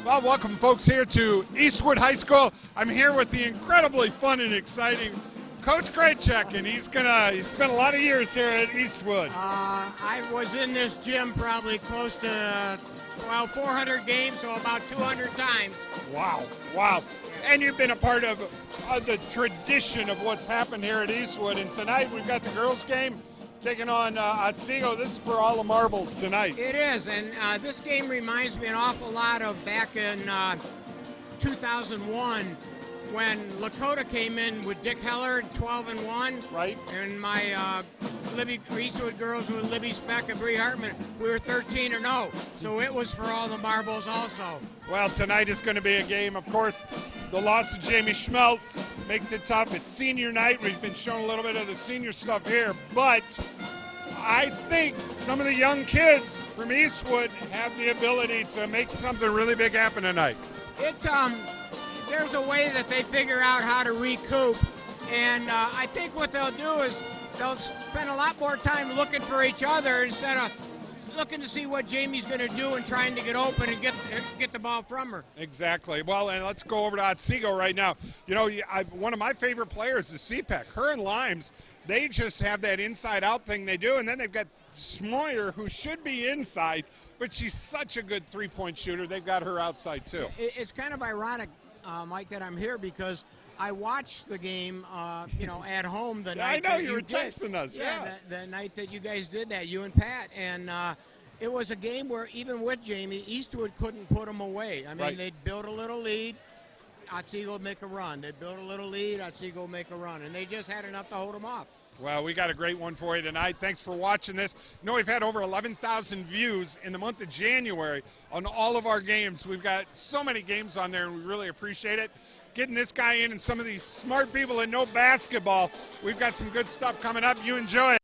Well, welcome, folks, here to Eastwood High School. I'm here with the incredibly fun and exciting Coach Graycheck, and he spent a lot of years here at Eastwood. I was in this gym probably close to, 400 games, so about 200 times. Wow, wow. And you've been a part of the tradition of what's happened here at Eastwood. And tonight we've got the girls' game taking on Otsego. This is for all the marbles tonight. It is, and this game reminds me an awful lot of back in 2001 when Lakota came in with Dick Heller, 12-1. Right. And my Eastwood girls with Libby Speck and Bree Hartman, we were 13-0. So it was for all the marbles also. Well, tonight is going to be a game, of course. The loss of Jamie Schmeltz makes it tough. It's senior night. We've been showing a little bit of the senior stuff here, but I think some of the young kids from Eastwood have the ability to make something really big happen tonight. There's a way that they figure out how to recoup, and I think what they'll do is they'll spend a lot more time looking for each other instead of looking to see what Jamie's going to do and trying to get open and get the ball from her. Exactly. Well, and let's go over to Otsego right now. You know, one of my favorite players is CPEC. Her and Limes, they just have that inside-out thing they do, and then they've got Smoyer, who should be inside, but she's such a good three-point shooter. They've got her outside, too. It's kind of ironic, Mike, that I'm here because I watched the game, at home the night. I know that you were texting us. Yeah. The night that you guys did that, you and Pat, and it was a game where even with Jamie, Eastwood couldn't put them away. I mean, Right. They'd build a little lead, Otsego would make a run. They'd build a little lead, Otsego would make a run, and they just had enough to hold them off. Well, we got a great one for you tonight. Thanks for watching this. You know, we've had over 11,000 views in the month of January on all of our games. We've got so many games on there, and we really appreciate it. Getting this guy in and some of these smart people that know basketball. We've got some good stuff coming up. You enjoy it.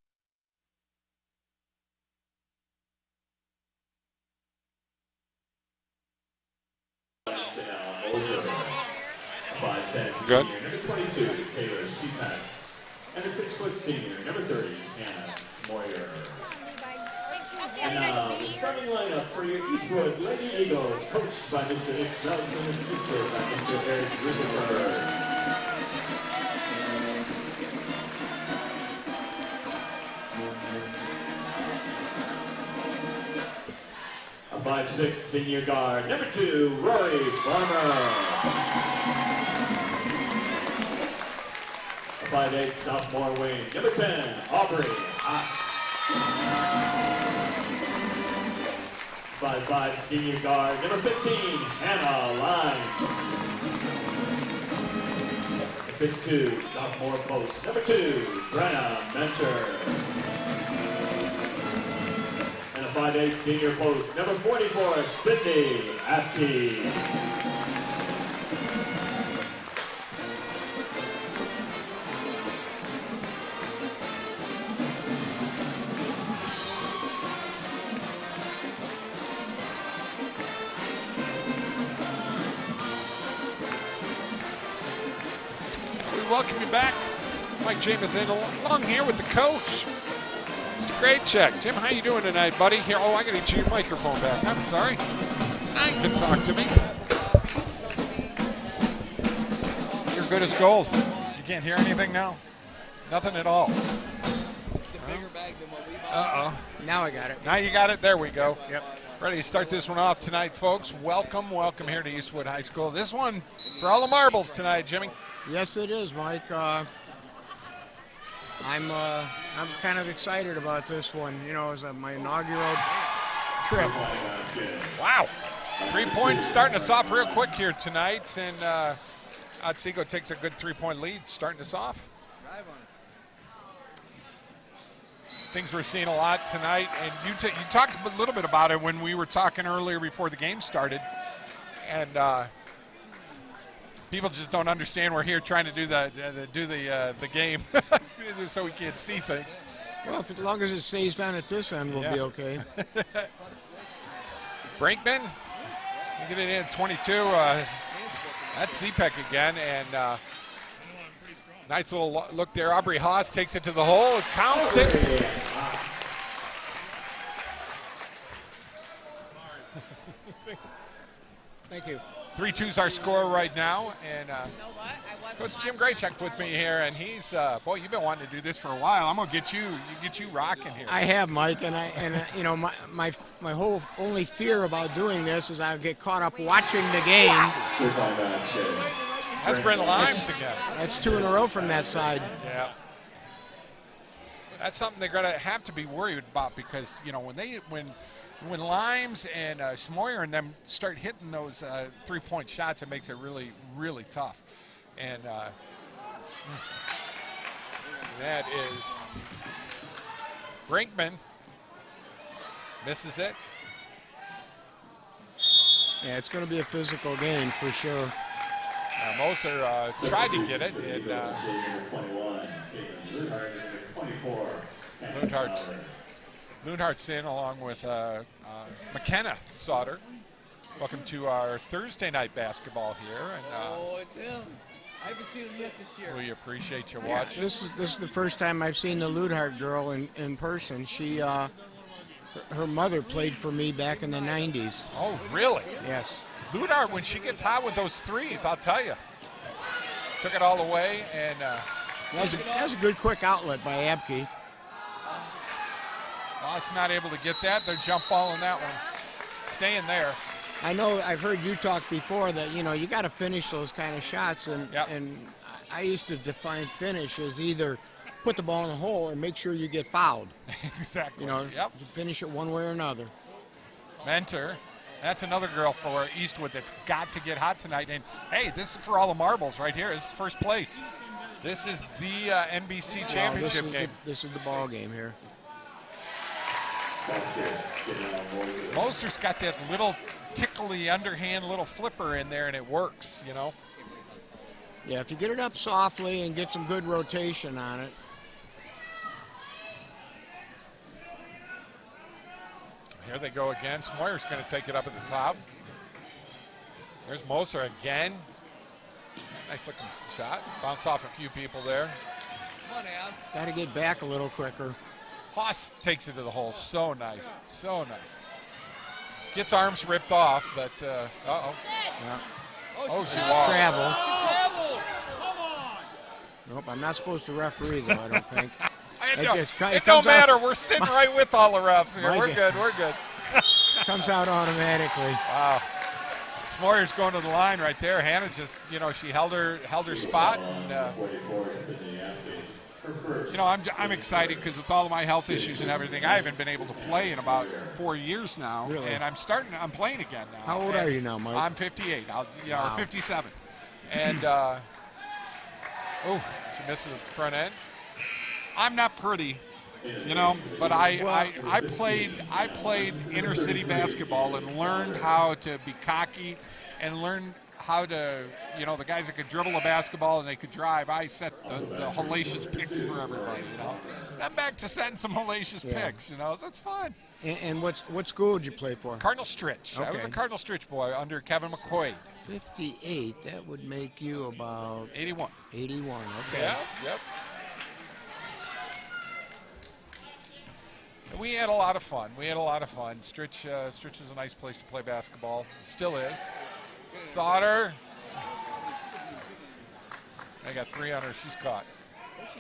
Good. Number 22, Taylor CPAC. And a 6-foot senior, number 30, Hannah Smoyer. And now, the starting lineup for your Eastwood Lady Eagles, coached by Mr. Nick Schmeltz and assisted by Mr. Eric Rutherford. A 5'6" senior guard, number 2, Rory Farmer. 5'8" sophomore wing, number 10, Aubrey Haas. 5'5" senior guard, number 15, Hannah Lyons. 6'2", sophomore post, number 2, Brenna Mentor. And a 5'8" senior post, number 44, Sydney Apke. Welcome you back. Mike Jameson along here with the coach, Mr. Graycheck. Jim, how you doing tonight, buddy? Here, I got to get your microphone back. I'm sorry. Now you can talk to me. You're good as gold. You can't hear anything now? Nothing at all. Now I got it. Now you got it. There we go. Yep. Ready to start this one off tonight, folks. Welcome here to Eastwood High School. This one for all the marbles tonight, Jimmy. Yes, it is, Mike. I'm kind of excited about this one. You know, it's my inaugural trip. Wow. 3 points starting us off real quick here tonight, and Otsego takes a good 3-point lead starting us off. Things we're seeing a lot tonight, and you talked a little bit about it when we were talking earlier before the game started, and people just don't understand we're here trying to do the game so we can't see things. Well, as long as it stays down at this end, we'll be okay. Brinkman, you get it in at 22. That's CPEC again, and nice little look there. Aubrey Haas takes it to the hole, counts it. Thank you. 3-2's our score right now, and Coach Jim Graycheck with me here, and he's boy, you've been wanting to do this for a while. I'm gonna get you rocking here. I have, Mike, and you know, my whole only fear about doing this is I'll get caught up watching the game. That's Brent Limes again. That's 2 in a row from that side. Yeah. That's something they're gonna have to be worried about, because you know when Limes and Smoyer and them start hitting those 3-point shots, it makes it really, really tough. And that is Brinkman. Misses it. Yeah, it's going to be a physical game for sure. Moser tried to get it, and Lundhart's in along with McKenna Sauter. Welcome to our Thursday night basketball here. And, it's him. I haven't seen him yet this year. We appreciate you Yeah, watching. this is the first time I've seen the Ludhart girl in person. She, her mother played for me back in the 90s. Oh, really? Yes. Ludhart, when she gets hot with those threes, I'll tell you. Took it all away, and That was a good quick outlet by Abke. Ross not able to get that. They're jump balling that one. Staying there. I know I've heard you talk before that, you know, you got to finish those kind of shots, and Yep. and I used to define finish as either put the ball in the hole or make sure you get fouled. Exactly. You know, Yep. you finish it one way or another. Mentor. That's another girl for Eastwood that's got to get hot tonight. And, hey, this is for all the marbles right here. This is first place. This is the NBC championship game. This is the ball game here. Moser's got that little tickly underhand little flipper in there, and it works, you know. Yeah, if you get it up softly and get some good rotation on it. Here they go again. Smoyer's going to take it up at the top. There's Moser again. Nice looking shot. Bounce off a few people there. Come on, Ab. Got to get back a little quicker. Haas takes it to the hole. So nice. So nice. Gets arms ripped off, but uh-oh. Yeah. Oh, she walked. Travel. Travel. Come on. Nope, I'm not supposed to referee though, I don't think. It It don't, just- it it comes don't matter. out- We're sitting right with all the refs here. Mike- We're good. We're good. Comes out automatically. Wow. Smoyer's going to the line right there. Hannah just, you know, she held her spot. And, you know, I'm excited because with all of my health issues and everything, I haven't been able to play in about 4 years now. Really? And I'm playing again now. How old And are you now, Mike? I'm 58. Or Wow. 57. And, she misses at the front end. I'm not pretty, you know, but I played inner city basketball and learned how to be cocky and learned how to, you know, the guys that could dribble a basketball and they could drive. I set the hellacious picks for everybody, you know. I'm back to setting some hellacious picks, you know, so it's fun. And what school did you play for? Cardinal Stritch. I was a Okay. Cardinal Stritch boy under Kevin McCoy. 58. That would make you about 81. 81. Okay. Yeah, yep. We had a lot of fun. Stritch is a nice place to play basketball. Still is. Sauter. I got 3 on her. She's caught.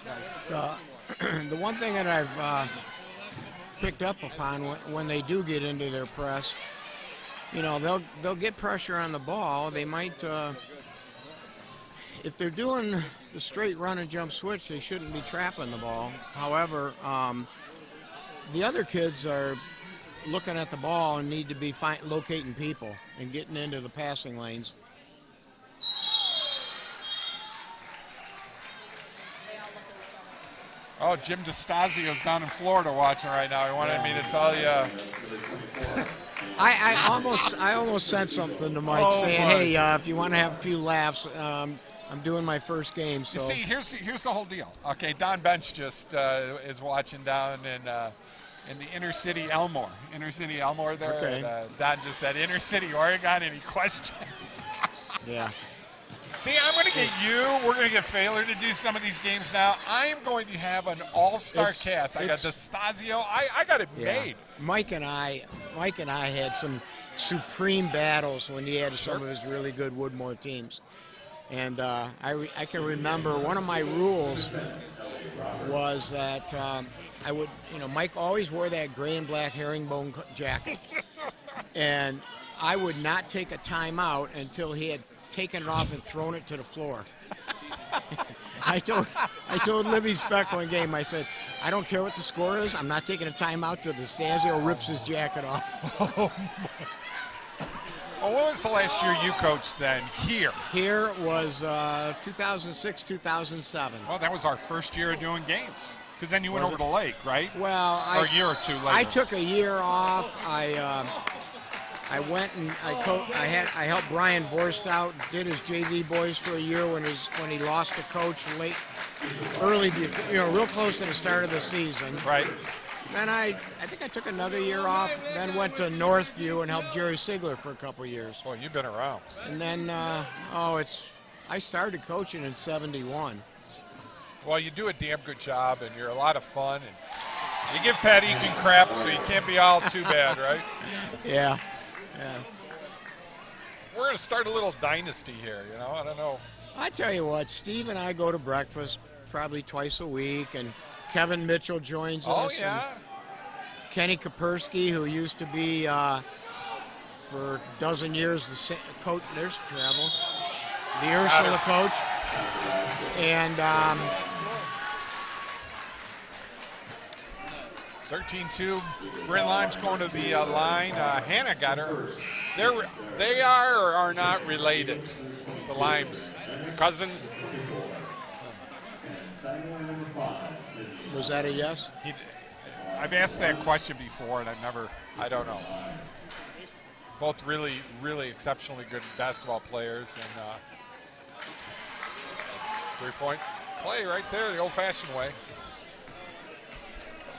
Nice. The one thing that I've picked up upon when they do get into their press, you know, they'll get pressure on the ball. They might, if they're doing the straight run and jump switch, they shouldn't be trapping the ball. However, the other kids are looking at the ball and need to be locating people and getting into the passing lanes. Oh, Jim DeStasio's down in Florida watching right now. He wanted me to tell you. I almost sent something to Mike saying, boy. hey, if you want to have a few laughs, I'm doing my first game. So You see, here's the whole deal. Okay, Don Bench just is watching down in the inner city Elmore. Inner city Elmore there. Okay. And, Don just said, inner city Oregon, any question? yeah. See, I'm going to get you. We're going to get Failer to do some of these games now. I am going to have an all-star cast. I got DeStasio. I got it Yeah. made. Mike and I had supreme battles when he had some of his really good Woodmore teams. And I can remember one of my rules was that I would, Mike always wore that gray and black herringbone jacket. And I would not take a timeout until he had taken it off and thrown it to the floor. I told Libby Speck one game, I said, I don't care what the score is, I'm not taking a timeout till DeStazio rips his jacket off. Well, what was the last year you coached then here? Here was 2006, 2007. Well, that was our first year of doing games. Because then you went over to Lake, right? Well, or a year or two later. I took a year off. I went and I helped Brian Vorst out, did his JV boys for a year when he lost a coach early, real close to the start of the season. Right. Then I think I took another year off, then went to Northview and helped Jerry Sigler for a couple of years. Well, you've been around. And then, I started coaching in '71. Well, you do a damn good job, and you're a lot of fun. And you give Pat Eakin crap, so you can't be all too bad, right? Yeah. We're going to start a little dynasty here, I don't know. I tell you what, Steve and I go to breakfast probably twice a week, and Kevin Mitchell joins us. Oh, yeah. Kenny Kapersky, who used to be for a dozen years the coach. There's travel. The Ursula coach. And 13-2. Bryn Lime's going to the line. Hannah got her. They are or are not related, the Limes. Cousins. Was that a yes? I've asked that question before, and I don't know. Both really, really exceptionally good basketball players. And three-point play right there, the old-fashioned way.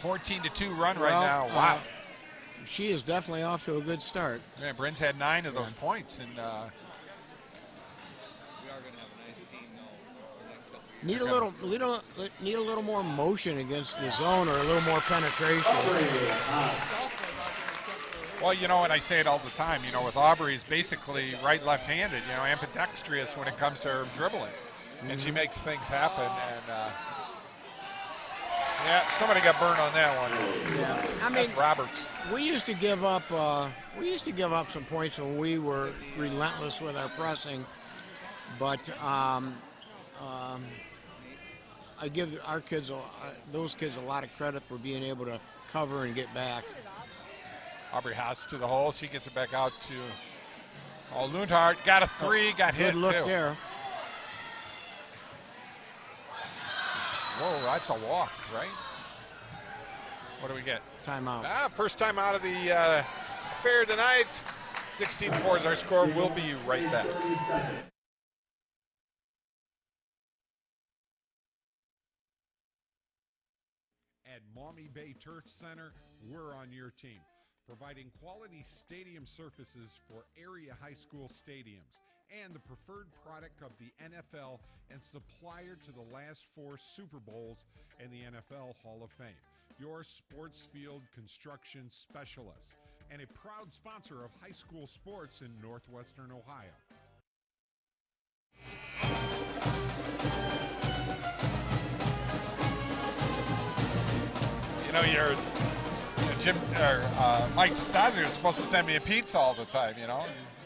14-2 run right now. Wow. She is definitely off to a good start. Man, Bryn's had 9 of those points. And We are going to have a nice team, though. Need a little more motion against the zone, or a little more penetration. Well, and I say it all the time, with Aubrey is basically right left-handed, ambidextrous when it comes to her dribbling. And she makes things happen. And somebody got burned on that one. Yeah, I mean, that's Roberts. We used to give up some points when we were relentless with our pressing, but I give our kids, those kids, a lot of credit for being able to cover and get back. Aubrey Haas to the hole. She gets it back out to Lundhart. Got a three. Got hit Good look too. there. Whoa, that's a walk, right? What do we get? Timeout. First time out of the fair tonight. 16-4 is our score. We'll be right back. At Maumee Bay Turf Center, we're on your team, providing quality stadium surfaces for area high school stadiums and the preferred product of the NFL and supplier to the last 4 Super Bowls and the NFL Hall of Fame. Your sports field construction specialist and a proud sponsor of high school sports in northwestern Ohio. Mike DeStazio is supposed to send me a pizza all the time,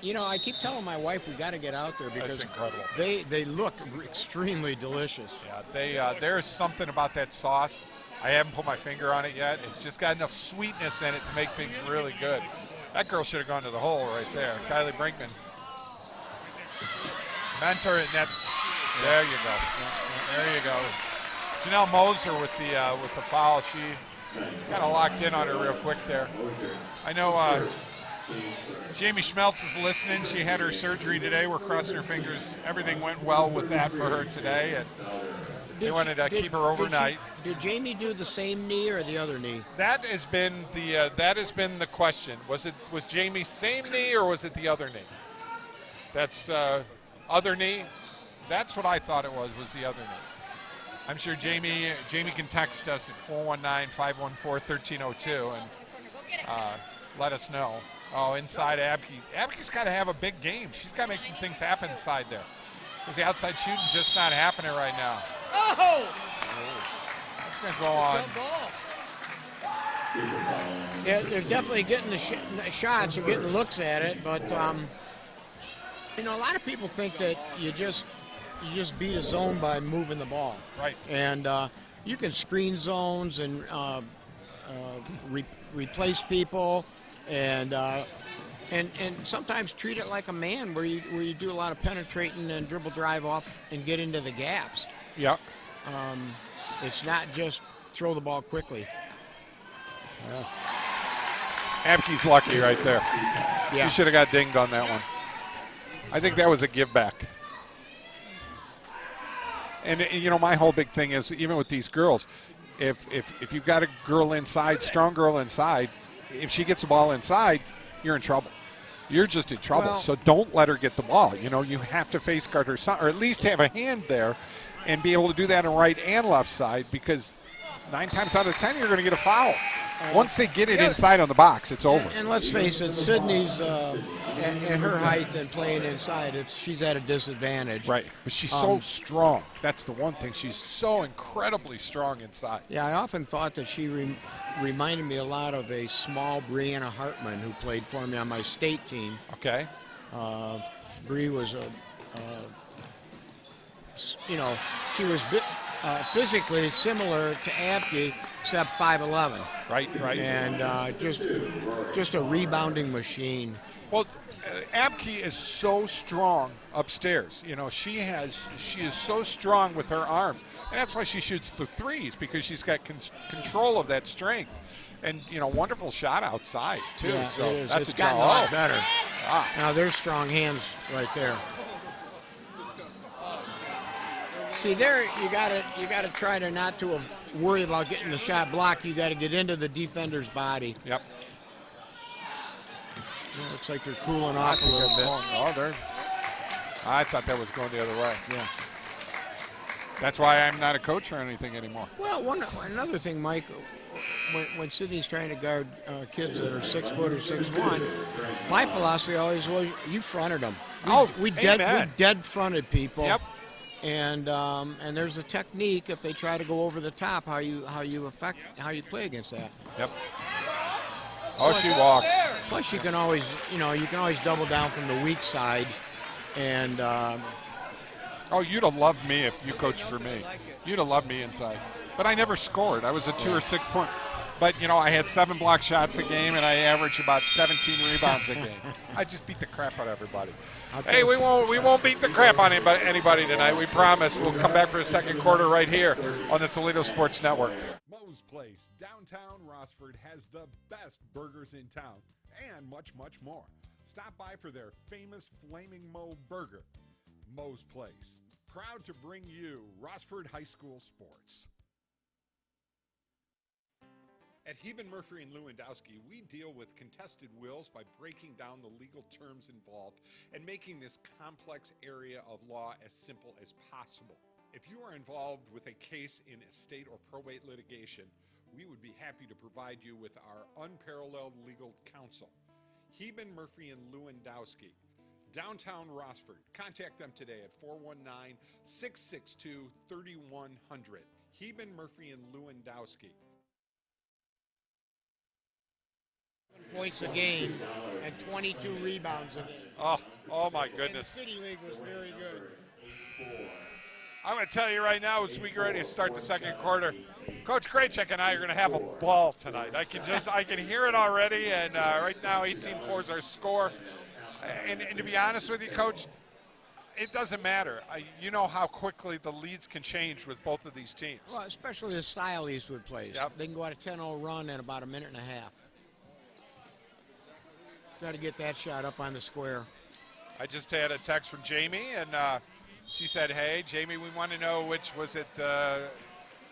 I keep telling my wife we got to get out there because That's incredible. They look extremely delicious. Yeah, there's something about that sauce. I haven't put my finger on it yet. It's just got enough sweetness in it to make things really good. That girl should have gone to the hole right there. Kylie Brinkman. Mentor and net. There you go. There you go. Janelle Moser with the foul. She kind of locked in on her real quick there. I know Jamie Schmeltz is listening. She had her surgery today. We're crossing her fingers. Everything went well with that for her today, and they wanted to keep her overnight. Did Jamie do the same knee or the other knee? That has been the question. Was Jamie same knee or was it the other knee? That's other knee. That's what I thought it was the other knee. I'm sure Jamie can text us at 419-514-1302 and let us know. Oh, inside Abke. Abke's got to have a big game. She's got to make some things happen inside there. Because the outside shooting just not happening right now. Oh! That's going to go on. Yeah, they're definitely getting the shots. They're getting looks at it, but you know, a lot of people think that you just beat a zone by moving the ball. Right. And you can screen zones and replace people, and sometimes treat it like a man, where you do a lot of penetrating and dribble drive off and get into the gaps. Yep. It's not just throw the ball quickly. Yeah. Abke's lucky right there. Yeah. She should have got dinged on that one. I think that was a give back. And you know, my whole big thing is, even with these girls, if you've got a girl inside, strong girl inside, if she gets the ball inside, you're in trouble. You're just in trouble. Well, so don't let her get the ball. You know, you have to face guard her, or at least have a hand there, and be able to do that on right and left side, because 9 times out of 10 you're going to get a foul. Once they get it inside on the box, it's over. And let's face it, Sydney's at her height and playing inside, she's at a disadvantage. Right, but she's so strong. That's the one thing. She's so incredibly strong inside. Yeah, I often thought that she reminded me a lot of a small Brianna Hartman who played for me on my state team. Okay. Bree was she was physically similar to Abke, except 5'11". Right. And just a rebounding machine. Well, Abke is so strong upstairs. You know, she is so strong with her arms, and that's why she shoots the threes, because she's got control of that strength, and you know, wonderful shot outside too. Yeah, so it is. that's it's a gotten a draw. lot better. Ah. Now there's strong hands right there. See, there you gotta try to not to worry about getting the shot blocked. You got to get into the defender's body. Yep. It looks like they're cooling off a little bit. I thought that was going the other way. Yeah. That's why I'm not a coach or anything anymore. Well, another thing, Mike, when Sydney's trying to guard kids that are 6 foot or 6'1", my philosophy always was you fronted them. We dead fronted people. Yep. And there's a technique, if they try to go over the top, how you play against that. Yep. Oh, she walked. Plus, you can always double down from the weak side, and. You'd have loved me if you coached for me. You'd have loved me inside, but I never scored. I was a 2 or 6 point. But you know, I had 7 block shots a game, and I averaged about 17 rebounds a game. I just beat the crap out of everybody. Hey, we won't beat the crap on anybody tonight. We promise. We'll come back for the second quarter right here on the Toledo Sports Network. Moe's Place, downtown Rossford, has the best burgers in town and much, much more. Stop by for their famous Flaming Moe burger. Moe's Place, proud to bring you Rossford High School sports. At Heban, Murphree, and Lewandowski, we deal with contested wills by breaking down the legal terms involved and making this complex area of law as simple as possible. If you are involved with a case in estate or probate litigation, we would be happy to provide you with our unparalleled legal counsel. Heban, Murphree, and Lewandowski, downtown Rossford. Contact them today at 419-662-3100. Heban, Murphree, and Lewandowski. Points a game and 22 rebounds a game. Oh my goodness. And the City League was very good. I'm going to tell you right now, as we get ready to start the second quarter, Coach Krajcek and I are going to have a ball tonight. I can hear it already, and right now 18-4 is our score. And to be honest with you, Coach, it doesn't matter. You know how quickly the leads can change with both of these teams. Well, especially the style Eastwood plays. Yep. They can go on a 10-0 run in about a minute and a half. Got to get that shot up on the square. I just had a text from Jamie, and she said, "Hey, Jamie, we want to know which was it, the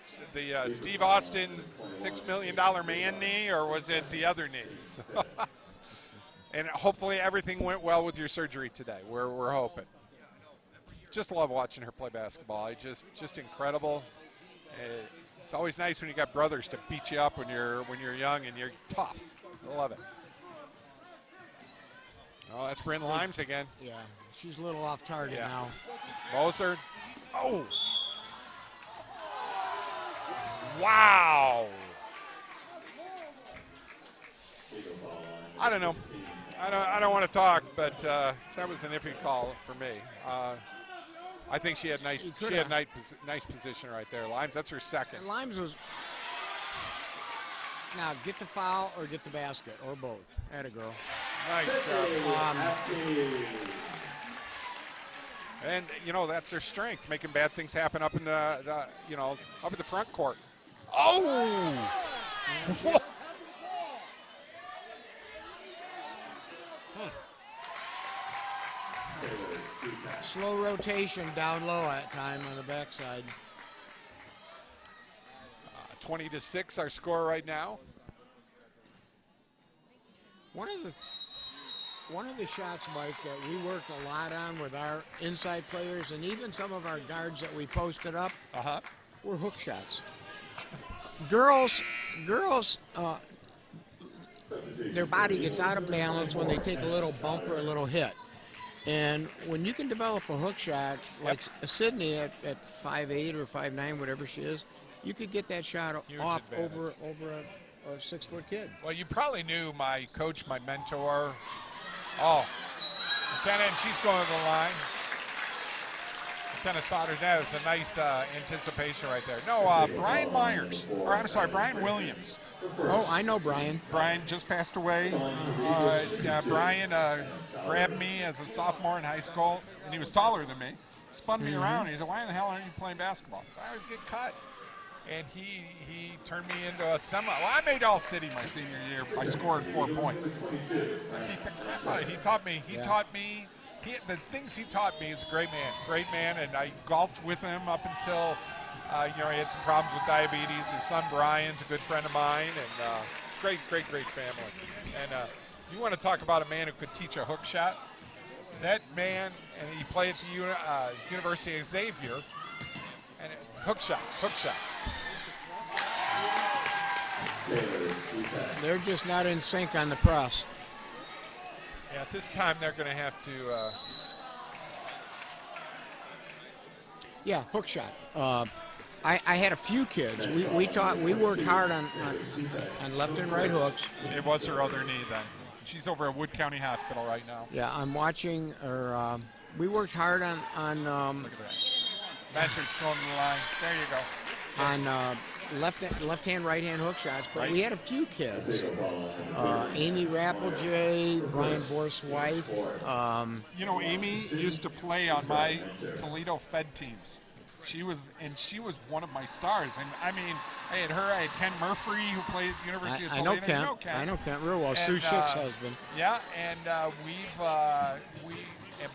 Steve Austin $6 million man knee, or was it the other knee?" And hopefully everything went well with your surgery today. We're hoping. Just love watching her play basketball. Just incredible. It's always nice when you got brothers to beat you up when you're young and you're tough. I love it. Oh, that's Bryn Limes again. Yeah, she's a little off target now. Moser. Oh. Wow. I don't know. I don't want to talk, but that was an iffy call for me. I think she had nice position right there. Limes, that's her second. And Limes was now get the foul or get the basket or both. Atta girl. Nice job. And you know that's their strength, making bad things happen up in the up at the front court. Oh. Slow rotation down low at time on the backside. 20-6 our score right now. One of the shots, Mike, that we worked a lot on with our inside players and even some of our guards that we posted up were hook shots. Girls, their body gets out of balance when they take a little bump or a little hit. And when you can develop a hook shot, like Sydney at 5'8" or 5'9", whatever she is, you could get that shot Huge off advantage. over a 6-foot kid. Well, you probably knew my coach, my mentor. Oh, McKenna, and she's going to the line. McKenna soldered that. It's a nice anticipation right there. No, Brian Myers, or I'm sorry, Brian Williams. Oh, I know Brian. Brian just passed away. Brian grabbed me as a sophomore in high school, and he was taller than me. Spun me around. He said, "Why in the hell aren't you playing basketball?" I said, "I always get cut." And he turned me into a semi. Well, I made all city my senior year by scoring 4 points. I beat the crap out of it. He taught me. The things he taught me. He's a great man, and I golfed with him up until. He had some problems with diabetes. His son Brian's a good friend of mine, and great family. And you want to talk about a man who could teach a hook shot? That man, and he played at the University of Xavier, and hook shot. They're just not in sync on the press. Yeah, at this time they're going to have to. Yeah, hook shot. I had a few kids. We worked hard on left and right hooks. It was her other knee then. She's over at Wood County Hospital right now. Yeah, I'm watching her. We worked hard on Look at that. Patrick's going to the line. There you go. on left hand, right hand hook shots, but Right. we had a few kids. Amy Rappeljay, Brian Borst's wife. Amy used to play on my Toledo Fed teams. She was one of my stars. And I mean, I had her. I had Ken Murphree, who played at the University of I Toledo. know Kent. You know Kent. I know Kent real well. And, Sue Schick's husband. Yeah, and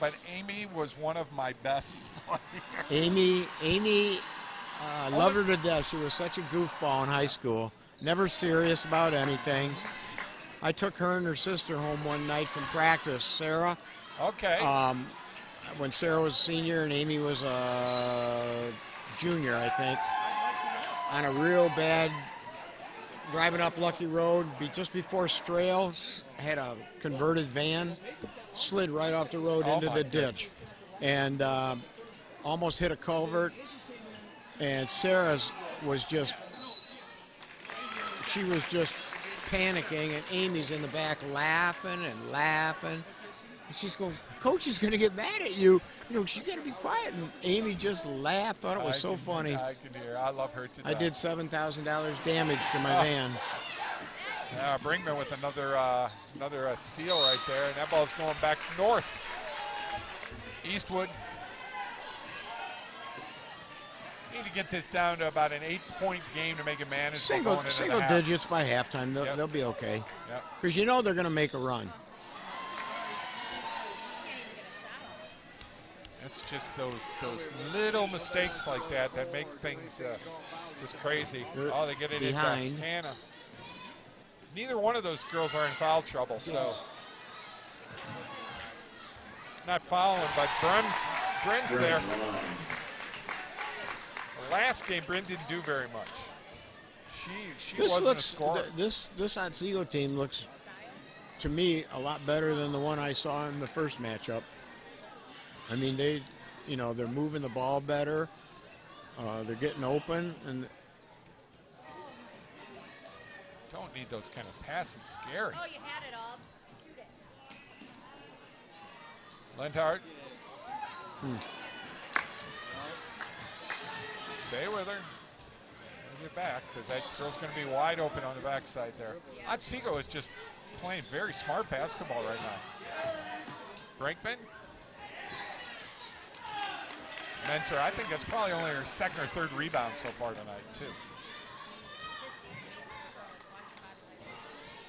but Amy was one of my best players. Amy, loved her to death. She was such a goofball in high school. Never serious about anything. I took her and her sister home one night from practice. Sarah. Okay. When Sarah was a senior and Amy was a junior, I think, on a real bad driving up Lucky Road, just before Strails, had a converted van, slid right off the road into the ditch, and almost hit a culvert. And Sarah's was just panicking, and Amy's in the back laughing. And she's going, "Coach is going to get mad at you. She's got to be quiet." And Amy just laughed, thought it was so funny. I can hear. I love her to death. I did $7,000 damage to my van. Brinkman with another steal right there, and that ball's going back north. Eastwood. Need to get this down to about an 8-point game to make it manageable. Single digits by halftime. They'll be okay. Because they're going to make a run. It's just those little mistakes like that make things just crazy. They get it behind. Hannah. Neither one of those girls are in foul trouble, so not fouling, but Bryn's there. The last game, Bryn didn't do very much. She wasn't a scorer. This Otsego team looks to me, a lot better than the one I saw in the first matchup. I mean, they're moving the ball better. They're getting open, and don't need those kind of passes. Scary. Oh, you had it, Obs. Shoot it. Lenhart. Stay with her. Get back, because that girl's going to be wide open on the backside there. Otsego is just playing very smart basketball right now. Brinkman. Mentor, I think that's probably only her second or third rebound so far tonight, too.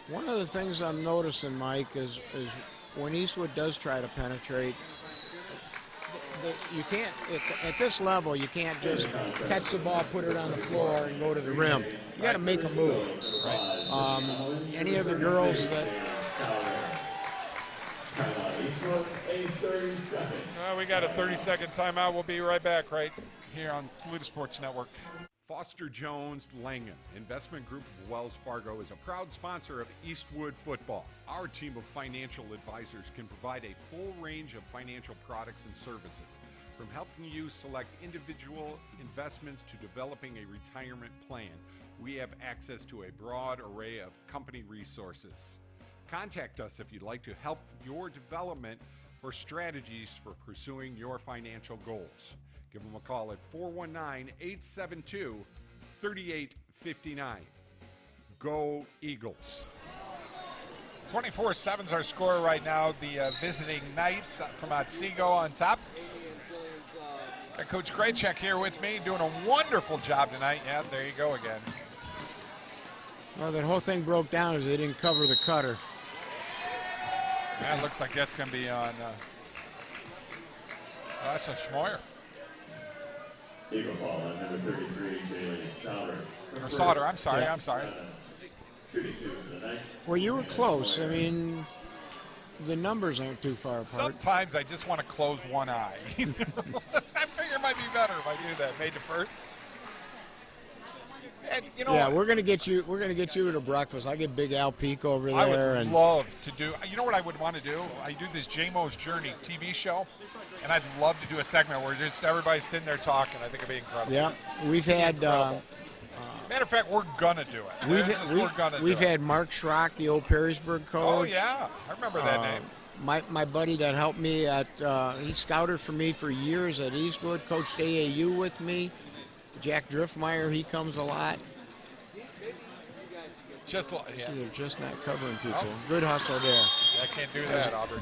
one of the things I'm noticing, Mike, is when Eastwood does try to penetrate, you can't, at this level, you can't just catch the ball, put it on the floor, and go to the rim. You got to make a move. Right. Any of the girls that... We got a 30-second timeout. We'll be right back right here on Toledo Sports Network. Foster Jones Langen Investment Group of Wells Fargo is a proud sponsor of Eastwood football. Our team of financial advisors can provide a full range of financial products and services, from helping you select individual investments to developing a retirement plan. We have access to a broad array of company resources. Contact us if you'd like to help your development for strategies for pursuing your financial goals. Give them a call at 419-872-3859. Go Eagles. 24-7's our score right now. The visiting Knights from Otsego on top. Got Coach Graycheck here with me, doing a wonderful job tonight. Yeah, there you go again. Well, that whole thing broke down as they didn't cover the cutter. Yeah, it looks like that's going to be on. That's a Schmoyer. Eagle ball on number 33, Jaylee Sauter. Or Sauter, I'm sorry. Shooting two for the Knights. Well, you were close. I mean, the numbers aren't too far apart. Sometimes I just want to close one eye. I figure it might be better if I do that. Made the first. And, yeah, we're gonna get you. We're gonna get you to breakfast. I get Big Al Peak over there. I would love to do. You know what I would want to do? I do this JMO's Journey TV show, and I'd love to do a segment where just everybody's sitting there talking. I think it'd be incredible. Yeah, we've had. Matter of fact, we're gonna do it. We've had Mark Schrock, the old Perrysburg coach. Oh yeah, I remember that name. My buddy that helped me at he scouted for me for years at Eastwood, coached AAU with me. Jack Driftmeyer, he comes a lot. They're just not covering people. Oh. Good hustle there. I can't do that, Aubrey.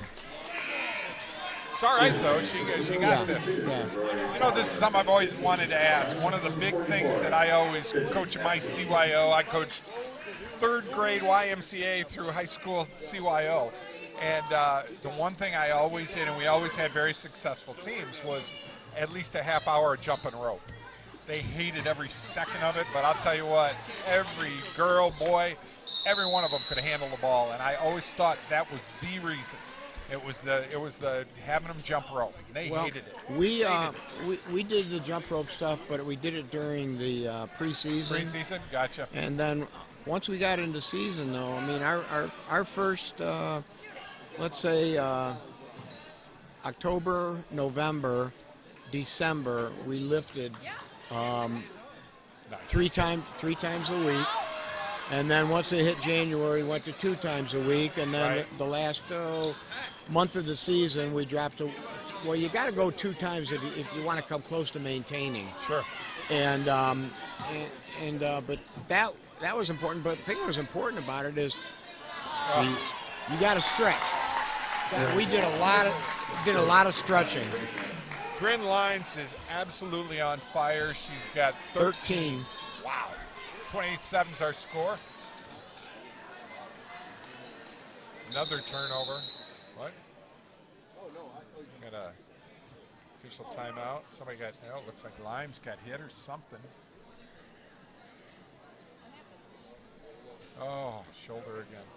It's all right, though. She got this. Yeah. This is something I've always wanted to ask. One of the big things that I always coach in my CYO, I coached third grade YMCA through high school CYO. And the one thing I always did, and we always had very successful teams, was at least a half hour of jumping rope. They hated every second of it, but I'll tell you what, every girl, boy, every one of them could handle the ball, and I always thought that was the reason. It was the having them jump rope. They hated it. We did the jump rope stuff, but we did it during the preseason. Preseason, gotcha. And then once we got into season, though, I mean, our first, let's say October, November, December, we lifted. Nice. Three times a week, and then once they hit January, went to 2 times a week, and then the last month of the season, we dropped to. Well, you got to go 2 times if you want to come close to maintaining. Sure. And but that was important. But the thing that was important about it is, you got to stretch. We did a lot of stretching. Bryn Lines is absolutely on fire. She's got 13. Wow. 28-7's our score. Another turnover. What? Got a official timeout. Somebody got, looks like Limes got hit or something. Oh, shoulder again.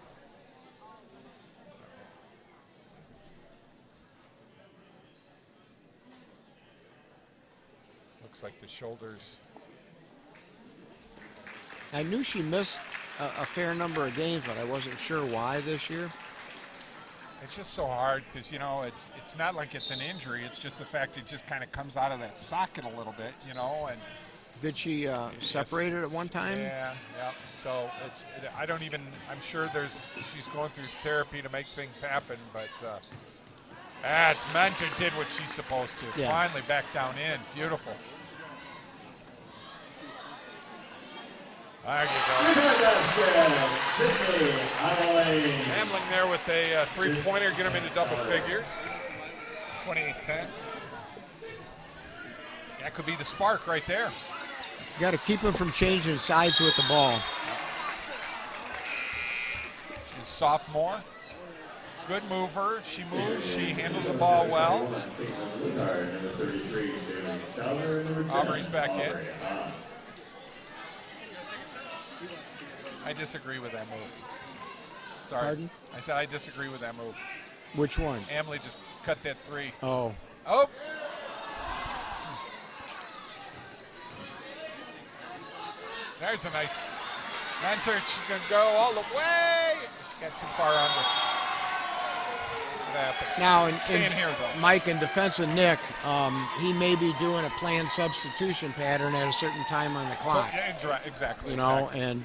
Looks like the shoulders. I knew she missed a fair number of games, but I wasn't sure why this year. It's just so hard because, you know, it's not like it's an injury. It's just the fact it just kind of comes out of that socket a little bit, you know. And did she separate it at one time? Yeah. So I'm sure she's going through therapy to make things happen, but it's Mentor did what she's supposed to. Yeah. Finally back down in. Beautiful. There you go. Hamling there with a three-pointer, get him into double figures. 28-10. That could be the spark right there. You got to keep him from changing sides with the ball. She's a sophomore. Good mover. She moves. She handles the ball well. Aubrey's back in. I disagree with that move. Sorry. Pardon? I said I disagree with that move. Which one? Emily just cut that three. Oh. Oh! There's a nice Mentor. She's going to go all the way. She got too far under. What happened? Now, Staying here, though. Mike, in defense of Nick, he may be doing a planned substitution pattern at a certain time on the clock. Yeah, exactly. You know, exactly. and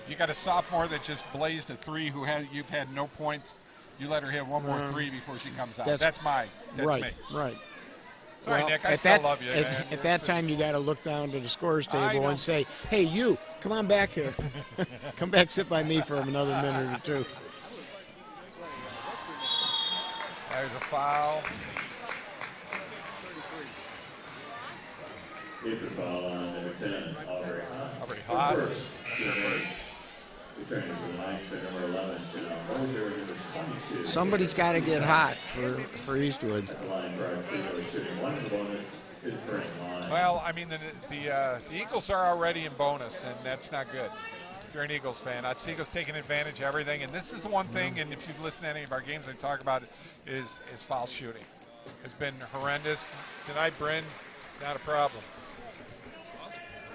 you got a sophomore that just blazed a three you've had no points. You let her hit one more three before she comes out. That's right, me. Right. Sorry, Well, Nick. I still love you. At that time, you got to look down to the scores table and say, "Hey, you, come on back here. Come back, sit by me for another minute or two." There's a foul. Here's a foul on number 10, Aubrey Haas. Aubrey Haas. That's her first. Returning to the line, set number 11, Chanel Mosier, number 22. Somebody's got to get hot for Eastwood. At the line for Otsego, shooting one in the bonus is Brent Line. Well, I mean, the Eagles are already in bonus, and that's not good. If you're an Eagles fan, Otsego's taking advantage of everything, and this is the one thing, and if you've listened to any of our games and talk about it, is foul shooting. It's been horrendous. Tonight, Bryn, not a problem.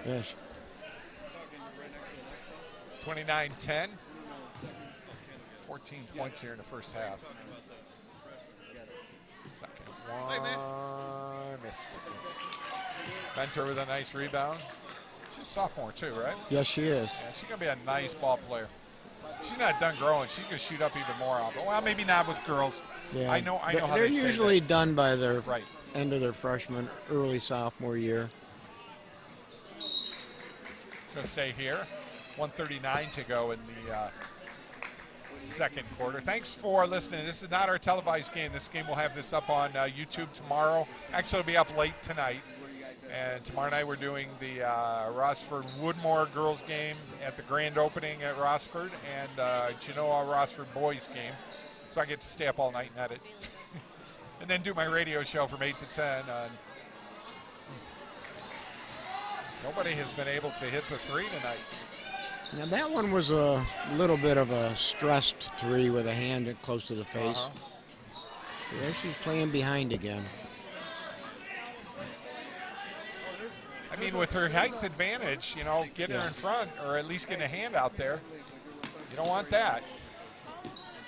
Yes. 29-10. 14 points here in the first half. Second one. Missed. Mentor with a nice rebound. She's a sophomore too, right? Yes, she is. Yeah, she's going to be a nice ball player. She's not done growing. She can shoot up even more out. Well, maybe not with girls. Yeah. I know how They're they say usually that. done by their Right. end of their freshman, early sophomore year. Going to stay here. 1:39 to go in the second quarter. Thanks for listening. This is not our televised game. This game, we'll have this up on YouTube tomorrow. Actually, it'll be up late tonight. And tomorrow night we're doing the Rossford-Woodmore girls game at the grand opening at Rossford and Genoa Rossford boys game. So I get to stay up all night and edit. And then do my radio show from 8 to 10. Nobody has been able to hit the three tonight. Now that one was a little bit of a stressed three with a hand close to the face. So there she's playing behind again. I mean, with her height advantage, you know, getting her in front or at least getting a hand out there, you don't want that.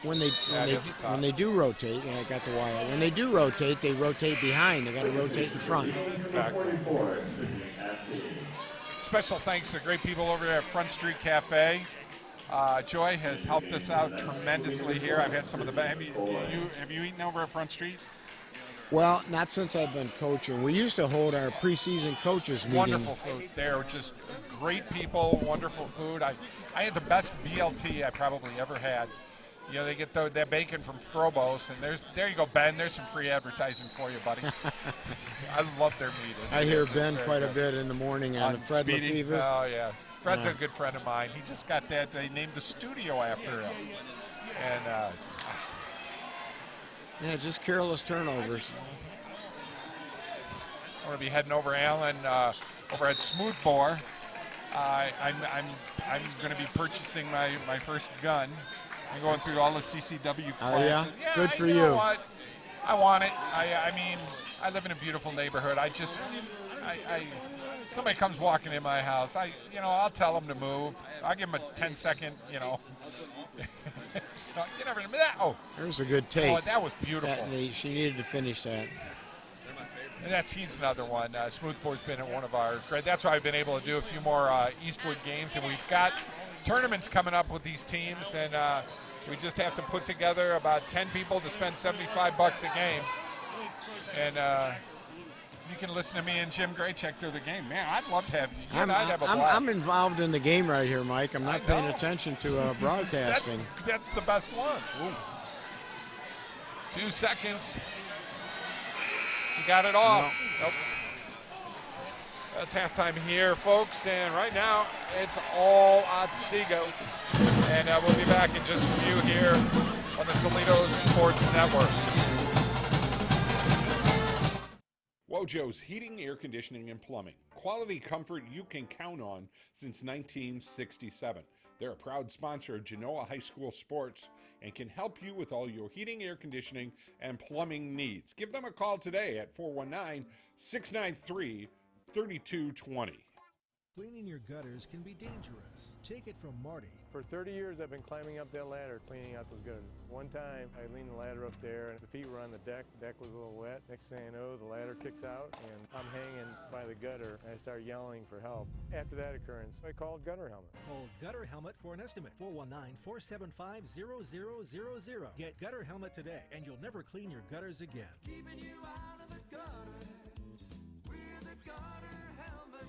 When they do rotate, I got the wire. When they do rotate, they rotate behind. They got to rotate in front. Exactly. Special thanks to great people over there at Front Street Cafe. Joy has helped us out tremendously here. I've had some of the best. Have you eaten over at Front Street? Well, not since I've been coaching. We used to hold our preseason coaches meeting. Wonderful food. They're just great people, wonderful food. I had the best BLT I probably ever had. You know, they get that bacon from Frobos, and there you go, Ben. There's some free advertising for you, buddy. I love their meat. I hear Ben quite a bit in the morning on the Fred Lefevre. Oh, yeah. Fred's a good friend of mine. He just got that. They named the studio after him. And yeah, just careless turnovers. I'm going to be heading over, Alan, over at Smoothbore. I'm going to be purchasing my first gun. I'm going through all the CCW classes. Oh, yeah? Good for you. Know what? I want it. I mean, I live in a beautiful neighborhood. Somebody comes walking in my house. I'll tell them to move. I'll give them a 10-second, So you never know that. Oh, There's a good take. oh, that was beautiful. She needed to finish that. And he's another one. Smoothbore's been at one of our great. That's why I've been able to do a few more Eastwood games, and we've got tournaments coming up with these teams, and we just have to put together about 10 people to spend $75 a game. And you can listen to me and Jim Graycheck through the game. Man, I'd love to have you. I'd have a blast. I'm involved in the game right here, Mike. I'm not paying attention to broadcasting. That's the best ones. Ooh. 2 seconds. She got it off. Nope. That's halftime here, folks. And right now, it's all Otsego. And we'll be back in just a few here on the Toledo Sports Network. Wojo's Heating, Air Conditioning, and Plumbing. Quality comfort you can count on since 1967. They're a proud sponsor of Genoa High School sports and can help you with all your heating, air conditioning, and plumbing needs. Give them a call today at 419-693-3220. Cleaning your gutters can be dangerous. Take it from Marty. For 30 years, I've been climbing up that ladder, cleaning out those gutters. One time, I leaned the ladder up there, and the feet were on the deck. The deck was a little wet. Next thing I know, the ladder kicks out, and I'm hanging by the gutter, and I start yelling for help. After that occurrence, I called Gutter Helmet. Call Gutter Helmet for an estimate. 419-475-0000. Get Gutter Helmet today, and you'll never clean your gutters again. Keeping you out of the gutter. We're the Gutter Helmet.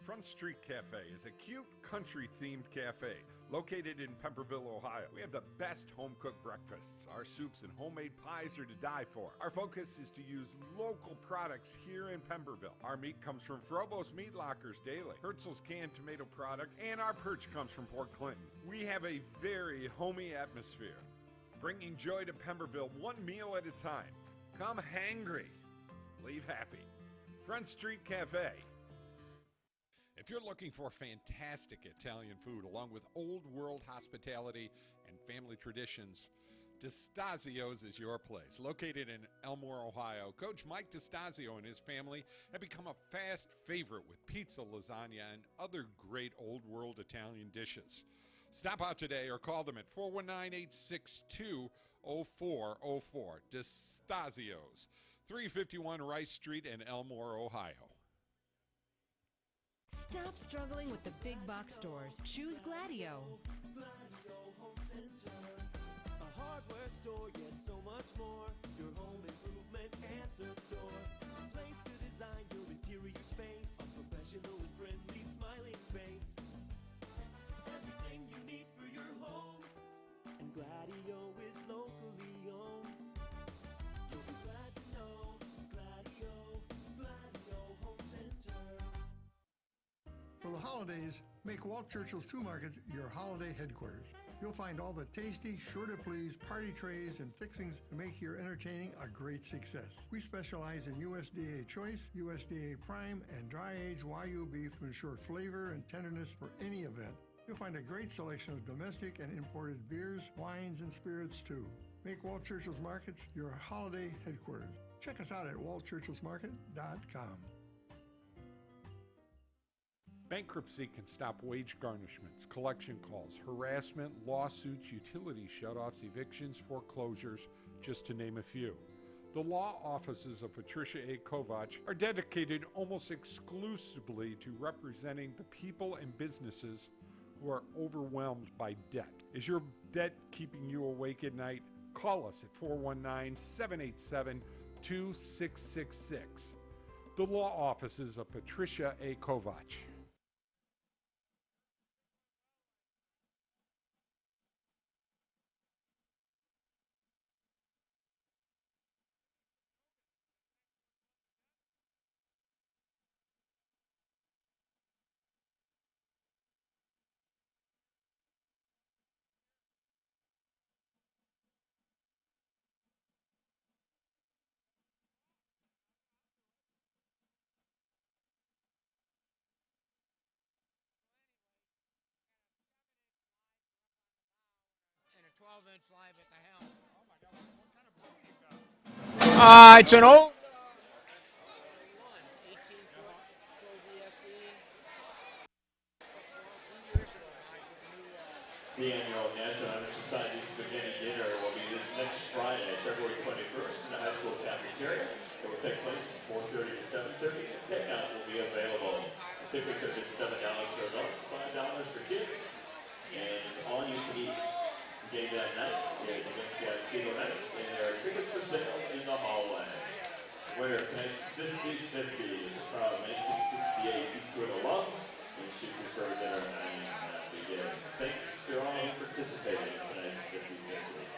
Front Street Cafe is a cute country-themed cafe located in Pemberville, Ohio. We have the best home-cooked breakfasts. Our soups and homemade pies are to die for. Our focus is to use local products here in Pemberville. Our meat comes from Frobos Meat Lockers daily, Herzl's canned tomato products, and our perch comes from Port Clinton. We have a very homey atmosphere, bringing joy to Pemberville one meal at a time. Come hangry, leave happy. Front Street Cafe. If you're looking for fantastic Italian food along with old world hospitality and family traditions, DeStasio's is your place. Located in Elmore, Ohio, Coach Mike DeStasio and his family have become a fast favorite with pizza, lasagna, and other great old world Italian dishes. Stop out today or call them at 419-862-0404. DeStasio's, 351 Rice Street in Elmore, Ohio. Stop struggling with the big box stores. Choose Gladio. Gladio Home Center. A hardware store, yet so much more. Your home improvement answer store. A place to design your interior space. A professional and friendly smiling face. Everything you need for your home. And Gladio is locally owned. You'll be glad to know Gladio Home Center. For the holidays, make Walt Churchill's Two Markets your holiday headquarters. You'll find all the tasty, sure-to-please party trays and fixings to make your entertaining a great success. We specialize in USDA Choice, USDA Prime, and dry-aged Wagyu beef to ensure flavor and tenderness for any event. You'll find a great selection of domestic and imported beers, wines, and spirits, too. Make Walt Churchill's Markets your holiday headquarters. Check us out at waltchurchillsmarket.com. Bankruptcy can stop wage garnishments, collection calls, harassment, lawsuits, utility shutoffs, evictions, foreclosures, just to name a few. The law offices of Patricia A. Kovach are dedicated almost exclusively to representing the people and businesses who are overwhelmed by debt. Is your debt keeping you awake at night? Call us at 419-787-2666. The law offices of Patricia A. Kovach. And a 12-inch live at the helm. Oh my God! What kind of boat you got? It's an old 18-foot Pro VSE. 2 years ago, I got a new National Honor Society spaghetti dinner will be next Friday, February 21st, in the high school cafeteria. It will take place from 4:30 to 7:30. Takeout will be available. The tickets are just $7 for adults, $5 for kids, and it's all you can eat. Game that night is against the Otsego Knights, and there are tickets for sale in the hallway. Winner of tonight's 50-50 is a proud 1968 Eastwood alum, and she preferred dinner at the beginning. Thanks to all who participated in tonight's 50-50.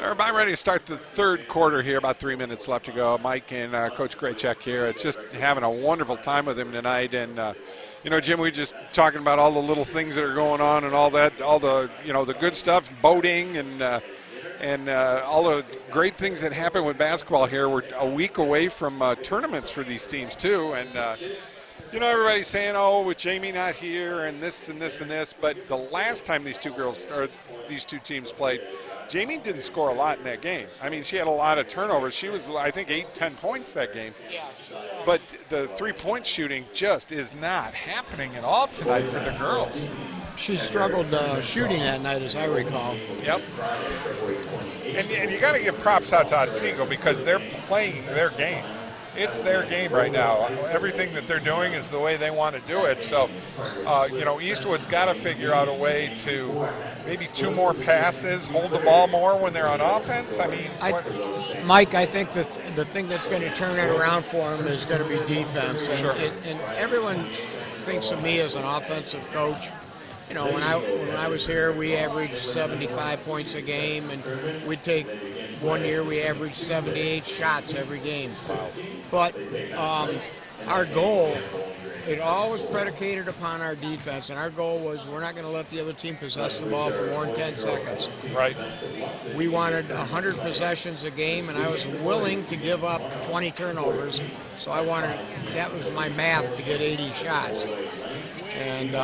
We're about ready to start the third quarter here, about 3 minutes left to go. Mike and Coach Graycheck here. It's just having a wonderful time with him tonight. And, you know, Jim, we were just talking about all the little things that are going on and all that, all the, you know, the good stuff, boating and all the great things that happen with basketball here. We're a week away from tournaments for these teams, too. And, you know, everybody's saying, oh, with Jamie not here and this and this and this. But the last time these two teams played, Jamie didn't score a lot in that game. I mean, she had a lot of turnovers. She was, I think, 8-10 points that game. Yeah. But the three-point shooting just is not happening at all tonight for the girls. She struggled shooting that night, as I recall. Yep. And you got to give props out to Otsego because they're playing their game. It's their game right now. Everything that they're doing is the way they want to do it. So, you know, Eastwood's got to figure out a way to maybe 2 more passes, hold the ball more when they're on offense. I mean, Mike, I think that the thing that's going to turn it around for them is going to be defense. And, sure. And everyone thinks of me as an offensive coach. You know, when I was here, we averaged 75 points a game, and we'd take 1 year we averaged 78 shots every game. But our goal, it always predicated upon our defense, and our goal was we're not going to let the other team possess the ball for more than 10 seconds. Right. We wanted 100 possessions a game, and I was willing to give up 20 turnovers. So that was my math to get 80 shots. And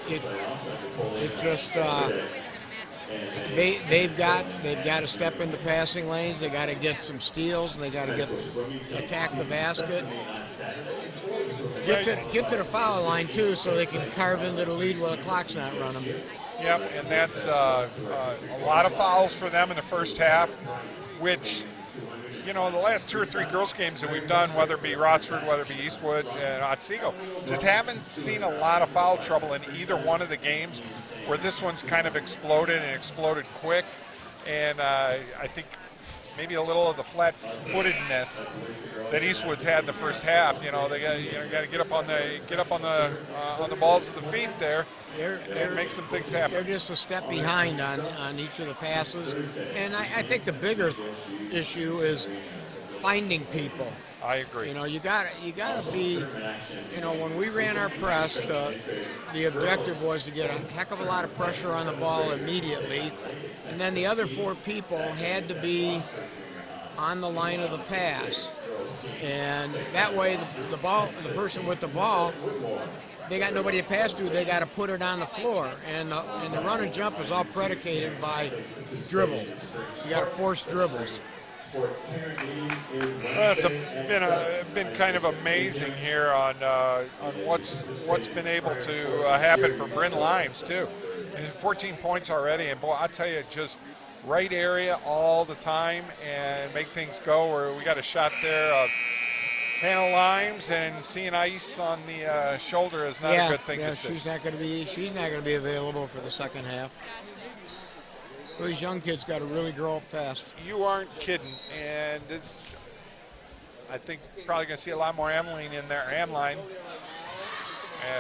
it just they've got to step into passing lanes. They got to get some steals, and they got to attack the basket. Get to the foul line too, so they can carve into the lead while the clock's not running. Yep, and that's a lot of fouls for them in the first half, which, you know, the last 2 or 3 girls games that we've done, whether it be Rotsford, whether it be Eastwood and Otsego, just haven't seen a lot of foul trouble in either one of the games, where this one's kind of exploded and exploded quick. And I think maybe a little of the flat-footedness that Eastwood's had in the first half. You know, they got to get up on the balls of the feet there and make some things happen. They're just a step behind on each of the passes. And I think the bigger issue is finding people. I agree. You know, you gotta be. You know, when we ran our press, the objective was to get a heck of a lot of pressure on the ball immediately, and then the other 4 people had to be on the line of the pass, and that way the person with the ball, they got nobody to pass to. They got to put it on the floor, and the run and jump is all predicated by dribble. You got to force dribbles. Well, it's been kind of amazing here on what's been able to happen for Bryn Limes too. And 14 points already, and boy, I tell you, just right area all the time and make things go. Where we got a shot there. Hannah Limes, and seeing ice on the shoulder is not a good thing to see. She's not going to be available for the second half. These young kids got to really grow up fast. You aren't kidding, and it's. I think probably going to see a lot more Ameline in there. Ameline,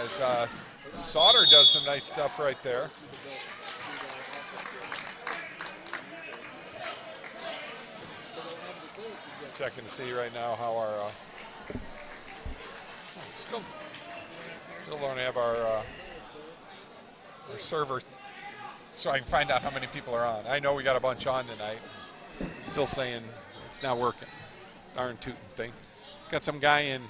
as Sauter does some nice stuff right there. Checking to see right now how our still don't have our server, so I can find out how many people are on. I know we got a bunch on tonight. Still saying it's not working. Darn tootin' thing. Got some guy in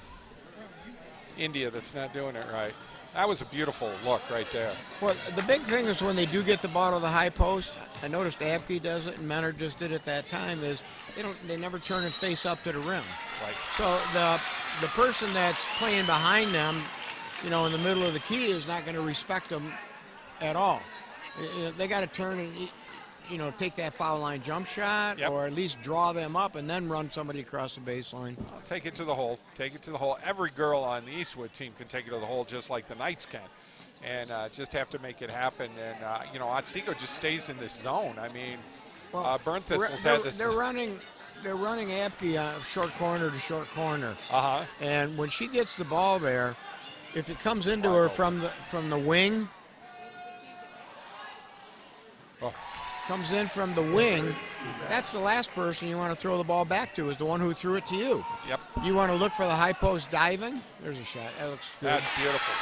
India that's not doing it right. That was a beautiful look right there. Well, the big thing is when they do get the ball to the high post, I noticed Abke does it and Menard just did it that time, is they never turn and face up to the rim. Right. So the person that's playing behind them, you know, in the middle of the key is not going to respect them at all. They got to turn and, you know, take that foul line jump shot, or at least draw them up and then run somebody across the baseline. I'll take it to the hole. Take it to the hole. Every girl on the Eastwood team can take it to the hole just like the Knights can. And just have to make it happen. And, you know, Otsego just stays in this zone. I mean, Burn Thistles had this. They're running Abke short corner to short corner. And when she gets the ball there, if it comes into her from the wing, comes in from the wing, that's the last person you want to throw the ball back to, is the one who threw it to you. Yep. You want to look for the high post diving. There's a shot. That looks good. That's beautiful.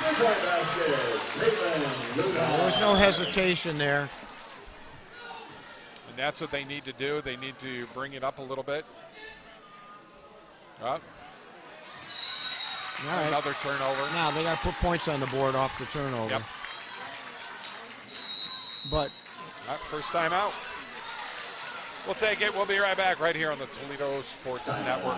There was no hesitation there. And that's what they need to do. They need to bring it up a little bit. All right. Another turnover. Now they got to put points on the board off the turnover. Yep. But first time out. We'll take it. We'll be right back right here on the Toledo Sports Network.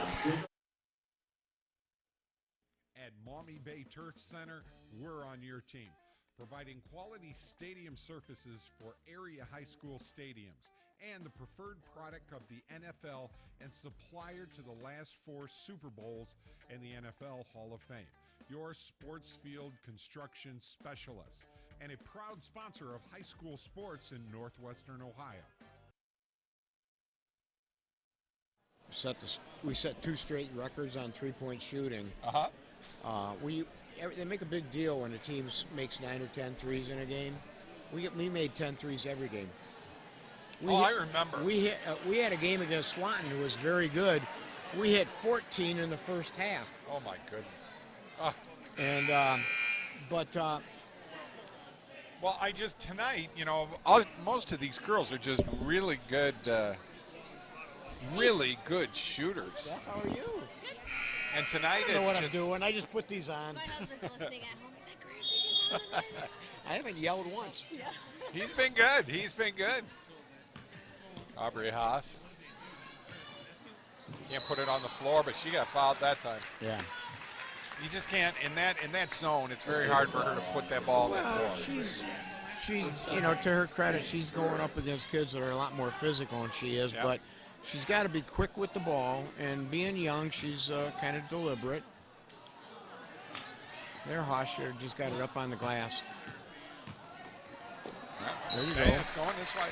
At Maumee Bay Turf Center, we're on your team, providing quality stadium surfaces for area high school stadiums and the preferred product of the NFL and supplier to the last 4 Super Bowls and the NFL Hall of Fame. Your sports field construction specialist and a proud sponsor of high school sports in northwestern Ohio. We set 2 straight records on three-point shooting. They make a big deal when a team makes 9 or 10 threes in a game. We made 10 threes every game. I remember. We had a game against Swanton who was very good. We hit 14 in the first half. Oh my goodness. And well, tonight, you know, most of these girls are just really good shooters. How are you? And tonight I don't know what I'm doing. I just put these on. My husband's listening at home. He's like, crazy. I haven't yelled once. Yeah. He's been good. Aubrey Haas. Can't put it on the floor, but she got fouled that time. Yeah. You just can't in that zone. It's very hard for her to put that ball on the floor. She's you know, to her credit, she's going up against kids that are a lot more physical than she is, but she's got to be quick with the ball, and being young, she's kind of deliberate. There, Hosher just got it up on the glass. There you go. It's going this way.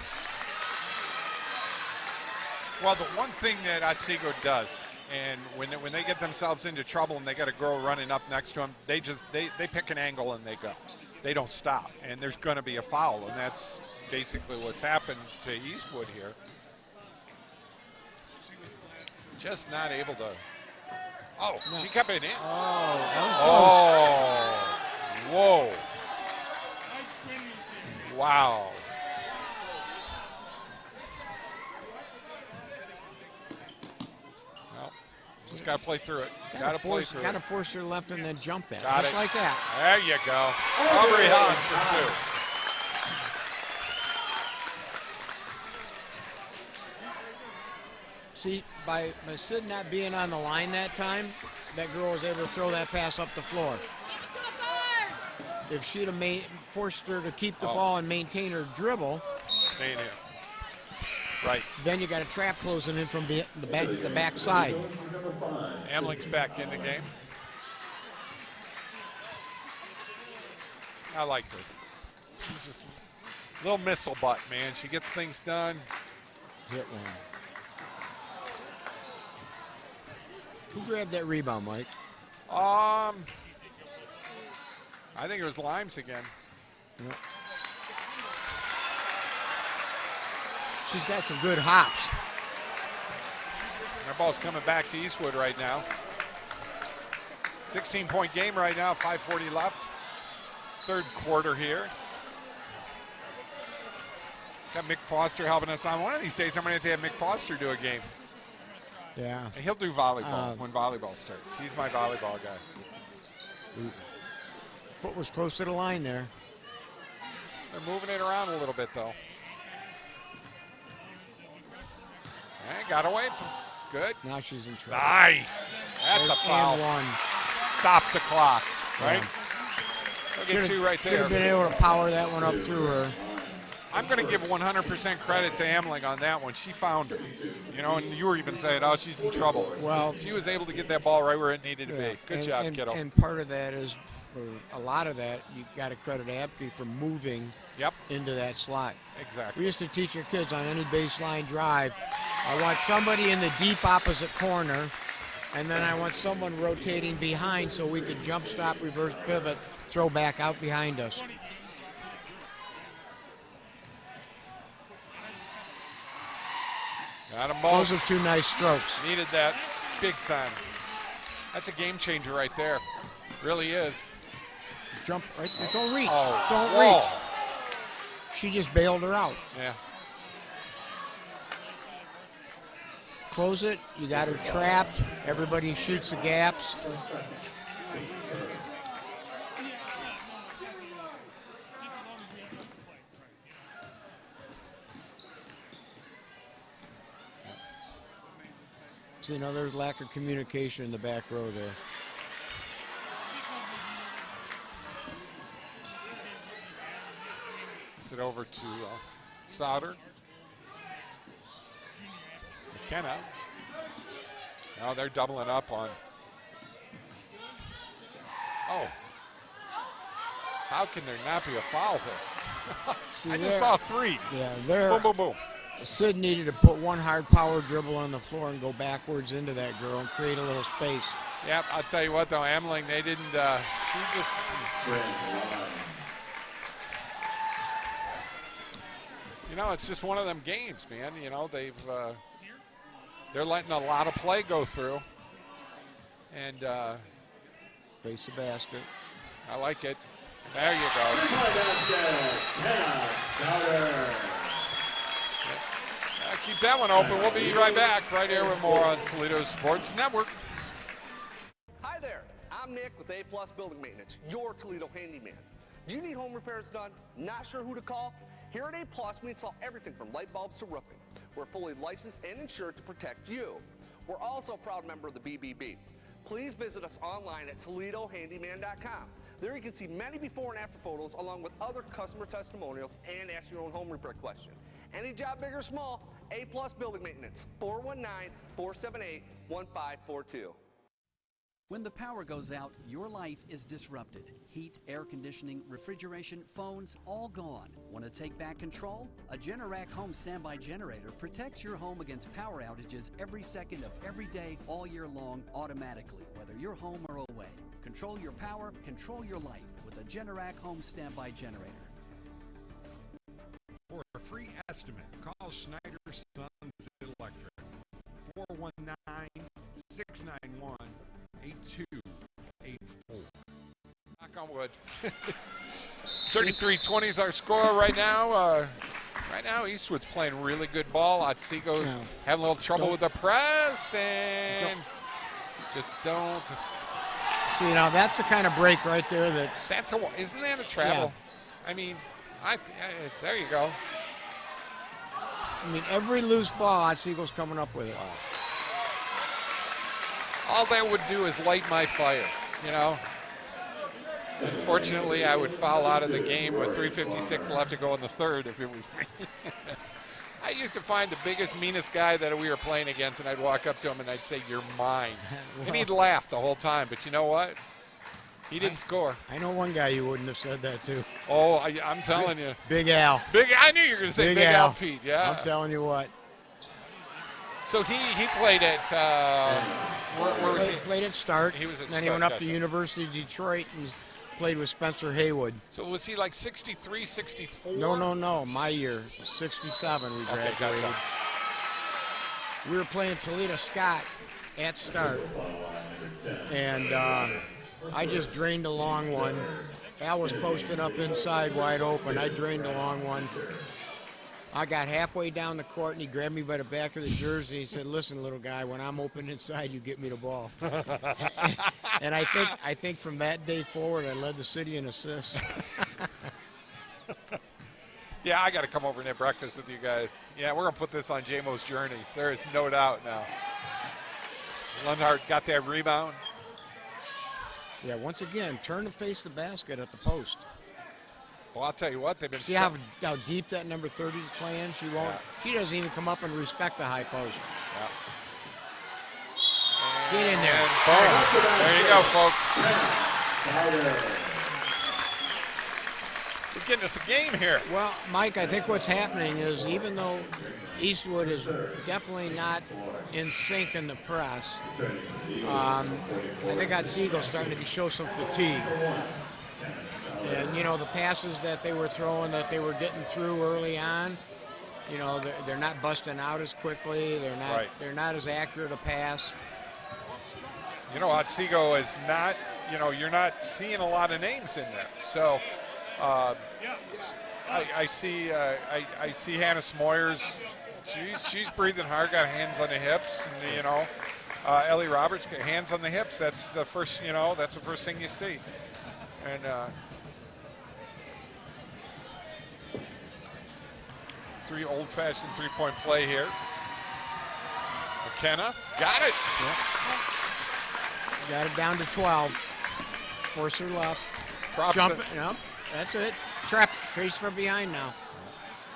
Well, the one thing that Otsego does, and when they get themselves into trouble and they got a girl running up next to them, they pick an angle and they go. They don't stop, and there's going to be a foul, and that's basically what's happened to Eastwood here. Just not able to. Oh, no. She kept it in. Oh, that was close. Whoa. Wow. Well, just got to play through it. Got to play through it. Got to force your left and then jump that. Got just it. like that. There you go. Aubrey Haas for 2. See, by Sid not being on the line that time, that girl was able to throw that pass up the floor. If she'd have forced her to keep the ball and maintain her dribble, staying here. Right. Then you got a trap closing in from the back side. Amling's back in the game. I like her. She's just a little missile butt, man. She gets things done. Hit one. Who grabbed that rebound, Mike? I think it was Limes again. Yep. She's got some good hops. Our ball's coming back to Eastwood right now. 16-point game right now, 5:40 left. Third quarter here. Got Mick Foster helping us on. One of these days, I'm going to have Mick Foster do a game. Yeah. He'll do volleyball when volleyball starts. He's my volleyball guy. Foot was close to the line there. They're moving it around a little bit, though. Got away from. Good. Now she's in trouble. Nice. That's a foul. And one. Stop the clock, right? Yeah. Look at 2 right there. Should have been able to power that one up through her. I'm going to give 100% credit to Amling on that one. She found her. You know, and you were even saying, oh, she's in trouble. Well, she was able to get that ball right where it needed to be. Good job, kiddo. And part of that is, or a lot of that, you got to credit Apke for moving into that slot. Exactly. We used to teach our kids on any baseline drive, I want somebody in the deep opposite corner, and then I want someone rotating behind so we could jump stop, reverse pivot, throw back out behind us. Got him both. Those are 2 nice strokes. Needed that big time. That's a game changer right there. Really is. Jump right there. Don't reach. Oh, Don't reach. She just bailed her out. Yeah. Close it. You got her trapped. Everybody shoots the gaps. See, now there's lack of communication in the back row there. Gets it over to Sauter. McKenna. Now they're doubling up on. Oh. How can there not be a foul there? See, I just saw 3. Yeah, there. Boom, boom, boom. Sid needed to put one hard power dribble on the floor and go backwards into that girl and create a little space. Yep, I'll tell you what though, Amling, they didn't, she just. You know, it's just one of them games, man. You know, they're letting a lot of play go through. And face the basket. I like it. There you go. Keep that one open. We'll be right back right here with more on Toledo Sports Network. Hi there. I'm Nick with A+ Building Maintenance, your Toledo handyman. Do you need home repairs done? Not sure who to call? Here at A+, we install everything from light bulbs to roofing. We're fully licensed and insured to protect you. We're also a proud member of the BBB. Please visit us online at ToledoHandyman.com. There you can see many before and after photos along with other customer testimonials and ask your own home repair question. Any job big or small, A+ Building Maintenance, 419-478-1542. When the power goes out, your life is disrupted. Heat, air conditioning, refrigeration, phones, all gone. Want to take back control? A Generac home standby generator protects your home against power outages every second of every day, all year long, automatically, whether you're home or away. Control your power, control your life with a Generac home standby generator. For a free estimate, call Schneider Sons Electric, 619-691-8284. Knock on wood. 33-20 is our score right now. Right now, Eastwood's playing really good ball. Otsego's having a little trouble with the press, and just don't. See, now that's the kind of break right there isn't that a travel? Yeah. I mean, there you go. I mean, every loose ball, Otsego's coming up with it. All that would do is light my fire, you know. Unfortunately, I would foul out of the game with 3:56 left to go in the third if it was me. I used to find the biggest, meanest guy that we were playing against, and I'd walk up to him and I'd say, "You're mine." And he'd laugh the whole time. But you know what? He didn't score. I know one guy you wouldn't have said that to. Oh, I'm telling you. Big Al. I knew you were going to say Big Al Pete, yeah. I'm telling you what. So he played at, where was he? He played at Start. He was at then Start. He went up to University of Detroit and played with Spencer Haywood. So was he like 63, 64? No. My year, 67 we graduated. Okay, gotcha. We were playing Toledo Scott at Start. And I just drained a long one. Al was posted up inside wide open. I drained a long one. I got halfway down the court, and he grabbed me by the back of the jersey. He said, "Listen, little guy, when I'm open inside, you get me the ball." And I think from that day forward, I led the city in assists. Yeah, I got to come over and have breakfast with you guys. Yeah, we're going to put this on JMO's Journeys. There is no doubt now. Lundhart got that rebound. Yeah, once again, turn to face the basket at the post. Well, I'll tell you what, they've been. See how deep that number 30 is playing? She won't. Yeah. She doesn't even come up and respect the high post. Yeah. Get in there. And boom. There you go, folks. We're getting us a game here. Well, Mike, I think what's happening is even though Eastwood is definitely not in sync in the press, I think Otsego's starting to show some fatigue. And, you know, the passes that they were throwing, that they were getting through early on, you know, they're not busting out as quickly. They're not as accurate a pass. You know, Otsego is not, you know, you're not seeing a lot of names in there. So I see Hannah Smoyers. She's breathing hard, got hands on the hips, and, you know, Ellie Roberts got hands on the hips. That's the first, you know, that's the first thing you see. And three old-fashioned three-point play here. McKenna got it. Yep. Got it down to 12. Force her left. Jump it. Yep. That's it. Trap. Crease from behind now.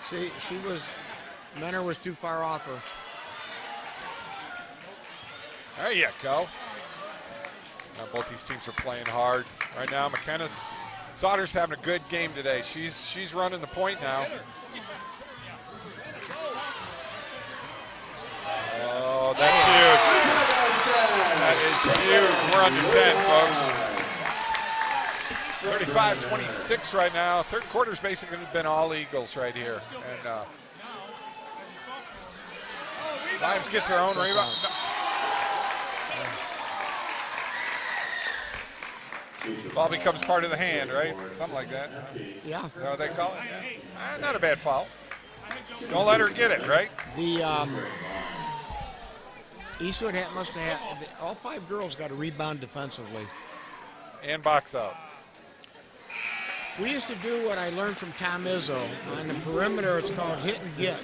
See, Menor was too far off her. There you go. Now both these teams are playing hard right now. McKenna's Sauter's having a good game today. She's running the point now. Oh, that's huge. That is huge. We're under 10, folks. 35-26 right now. Third quarter's basically been all Eagles right here. And Lions gets her own rebound. Ball becomes part of the hand, right? Something like that. Yeah. You know what they call it? Yeah. Not a bad foul. Don't let her get it, right? The Eastwood must have had, all five girls got a rebound defensively. And box out. We used to do what I learned from Tom Izzo. On the perimeter, it's called hit and get.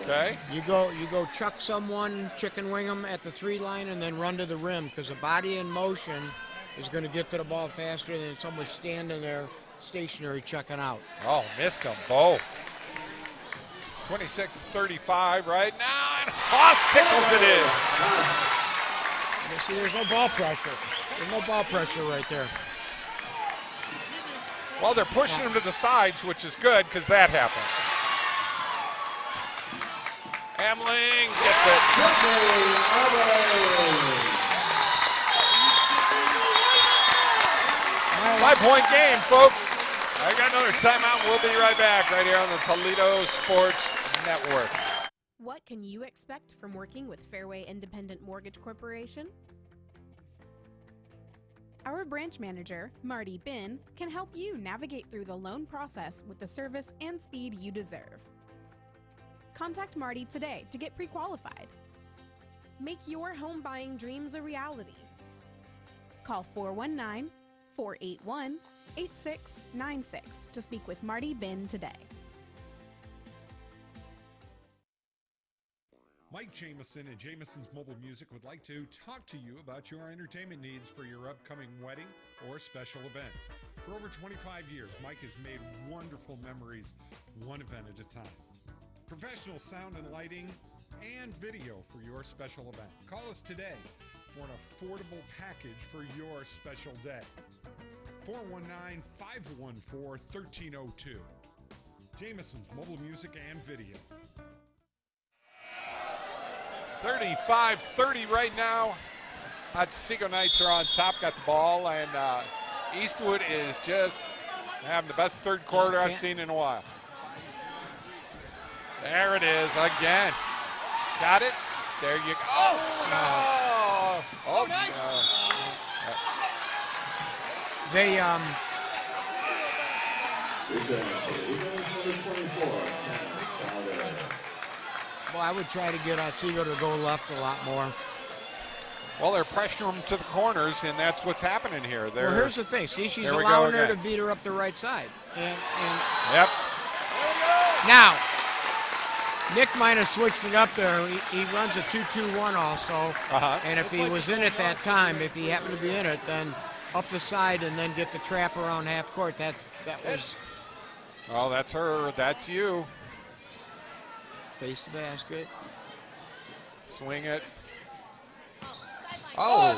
Okay. You go chuck someone, chicken wing them at the 3 line, and then run to the rim, because a body in motion is going to get to the ball faster than someone standing there stationary checking out. Oh, missed them both. 26-35 right now, and Haas tickles it in. You see, there's no ball pressure. There's no ball pressure right there. Well, they're pushing them to the sides, which is good, because that happens. Hamling gets it. 5-point game, folks. I got another timeout. We'll be right back right here on the Toledo Sports Network. What can you expect from working with Fairway Independent Mortgage Corporation? Our branch manager, Marty Bin, can help you navigate through the loan process with the service and speed you deserve. Contact Marty today to get pre-qualified. Make your home buying dreams a reality. Call 419-481-8696 to speak with Marty Bin today. Mike Jameson and Jameson's Mobile Music would like to talk to you about your entertainment needs for your upcoming wedding or special event. For over 25 years, Mike has made wonderful memories, one event at a time. Professional sound and lighting and video for your special event. Call us today for an affordable package for your special day. 419-514-1302. Jameson's Mobile Music and Video. 35-30 right now. Otsego Knights are on top, got the ball, and Eastwood is just having the best third quarter I've seen in a while. There it is again. Got it? There you go. Oh, no. Oh, nice. Well, I would try to get Otsego to go left a lot more. Well, they're pressuring them to the corners, and that's what's happening here. Well, here's the thing. See, she's allowing her to beat her up the right side. And yep. Now, Nick might have switched it up there. He runs a 2-2-1 also. And if he was in it that time, if he happened to be in it, then up the side and then get the trap around half court. That was. Oh, that's her. That's you. Face the basket. Swing it. Oh,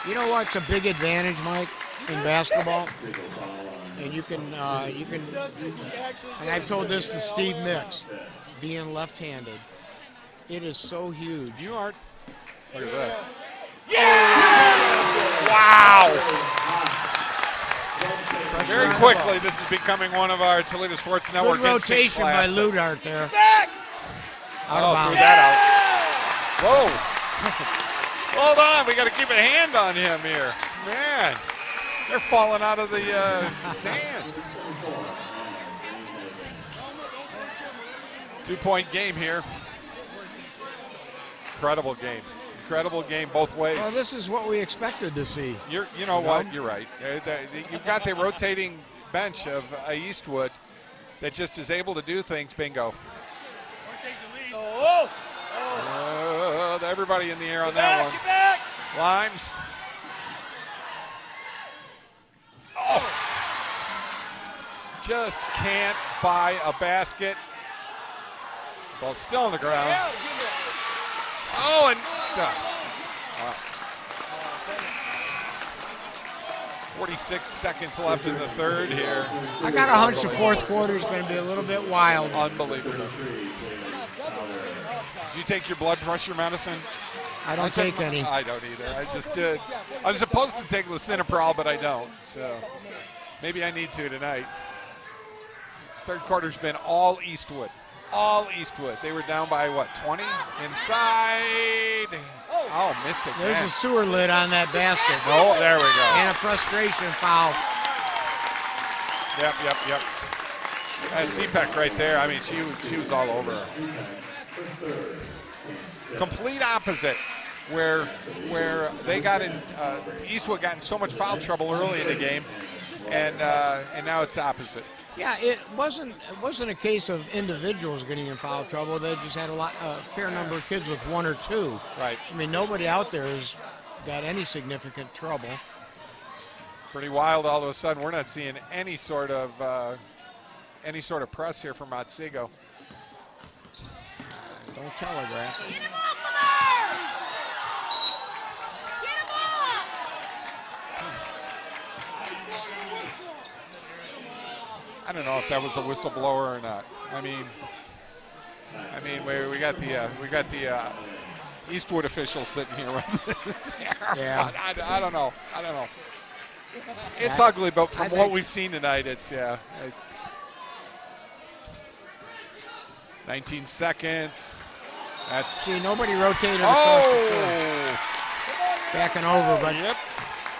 you know what's a big advantage, Mike, in basketball? And you can, and I've told this to Steve Mix, being left-handed. It is so huge. You are. Look at this. Yeah! Wow! Very quickly, this is becoming one of our Toledo Sports Network. Good rotation by Ludart there. Out of bounds. Threw that out. Whoa. Hold on, we got to keep a hand on him here. Man, they're falling out of the stands. 2-point game here. Incredible game. Incredible game both ways. Well, this is what we expected to see. You know what? You're right. You've got the rotating bench of Eastwood that just is able to do things. Bingo. Everybody in the air on that one. Limes. Oh. Just can't buy a basket. Ball's still on the ground. Oh, and wow. 46 seconds left in the third here. I got a hunch the fourth quarter is going to be a little bit wild. Unbelievable. Did you take your blood pressure medicine? I don't take any. I don't either. I just did. I was supposed to take lisinopril, but I don't. So maybe I need to tonight. Third quarter's been all Eastwood. All Eastwood. They were down by, what, 20? Inside. Oh, missed it. There's a sewer lid on that basket. Oh, there we go. And a frustration foul. Yep. CPEC right there. I mean, she was all over her. Complete opposite where they got in, Eastwood got in so much foul trouble early in the game, and now it's opposite. Yeah, it wasn't a case of individuals getting in foul trouble. They just had a fair number of kids with one or two. Right. I mean, nobody out there has got any significant trouble. Pretty wild. All of a sudden, we're not seeing any sort of press here from Otsego. Don't telegraph. Get him off of there! Get him off! I don't know if that was a whistleblower or not. I mean, we got the Eastwood officials sitting here with this. Yeah. I don't know. It's ugly, but from what we've seen tonight, it's 19 seconds. That's See, nobody rotated across the floor. Backing over, but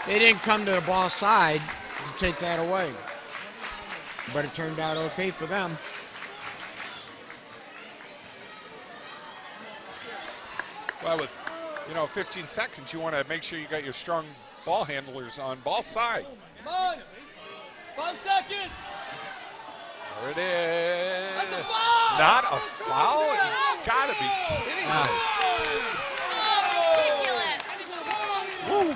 they didn't come to the ball side to take that away. But it turned out okay for them. Well, with 15 seconds, you want to make sure you got your strong ball handlers on ball side. Come on. 5 seconds. There it is. That's a foul. Not a foul? You gotta be kidding me.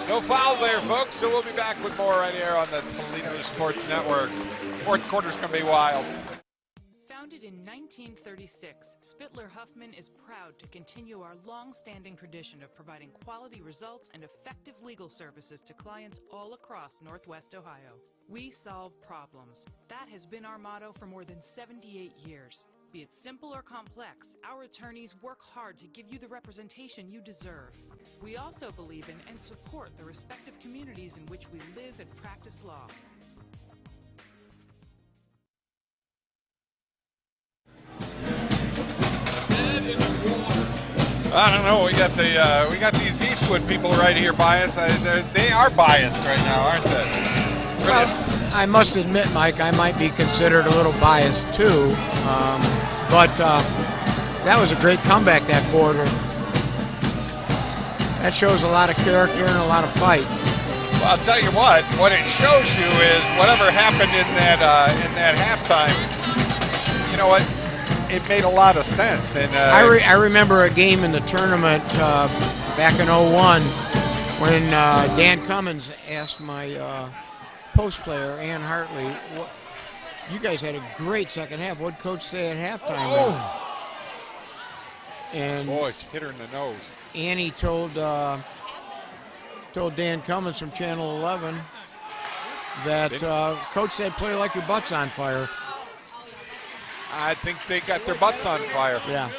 No foul there, folks. So we'll be back with more right here on the Toledo Sports Network. Fourth quarter's gonna be wild. Founded in 1936, Spittler Huffman is proud to continue our long-standing tradition of providing quality results and effective legal services to clients all across Northwest Ohio. We solve problems. That has been our motto for more than 78 years. Be it simple or complex, our attorneys work hard to give you the representation you deserve. We also believe in and support the respective communities in which we live and practice law. I don't know. We got these Eastwood people right here biased. They are biased right now, aren't they? Well, I must admit, Mike, I might be considered a little biased too. But that was a great comeback that quarter. That shows a lot of character and a lot of fight. Well, I'll tell you what it shows you is whatever happened in that halftime, you know what? It made a lot of sense. And I remember a game in the tournament back in '01 when Dan Cummins asked my post player, Ann Hartley, you guys had a great second half. What'd Coach say at halftime? And boys, hit her in the nose. Annie told Dan Cummins from Channel 11 that Coach said, play like your butt's on fire. I think they got their butts on fire. Yeah.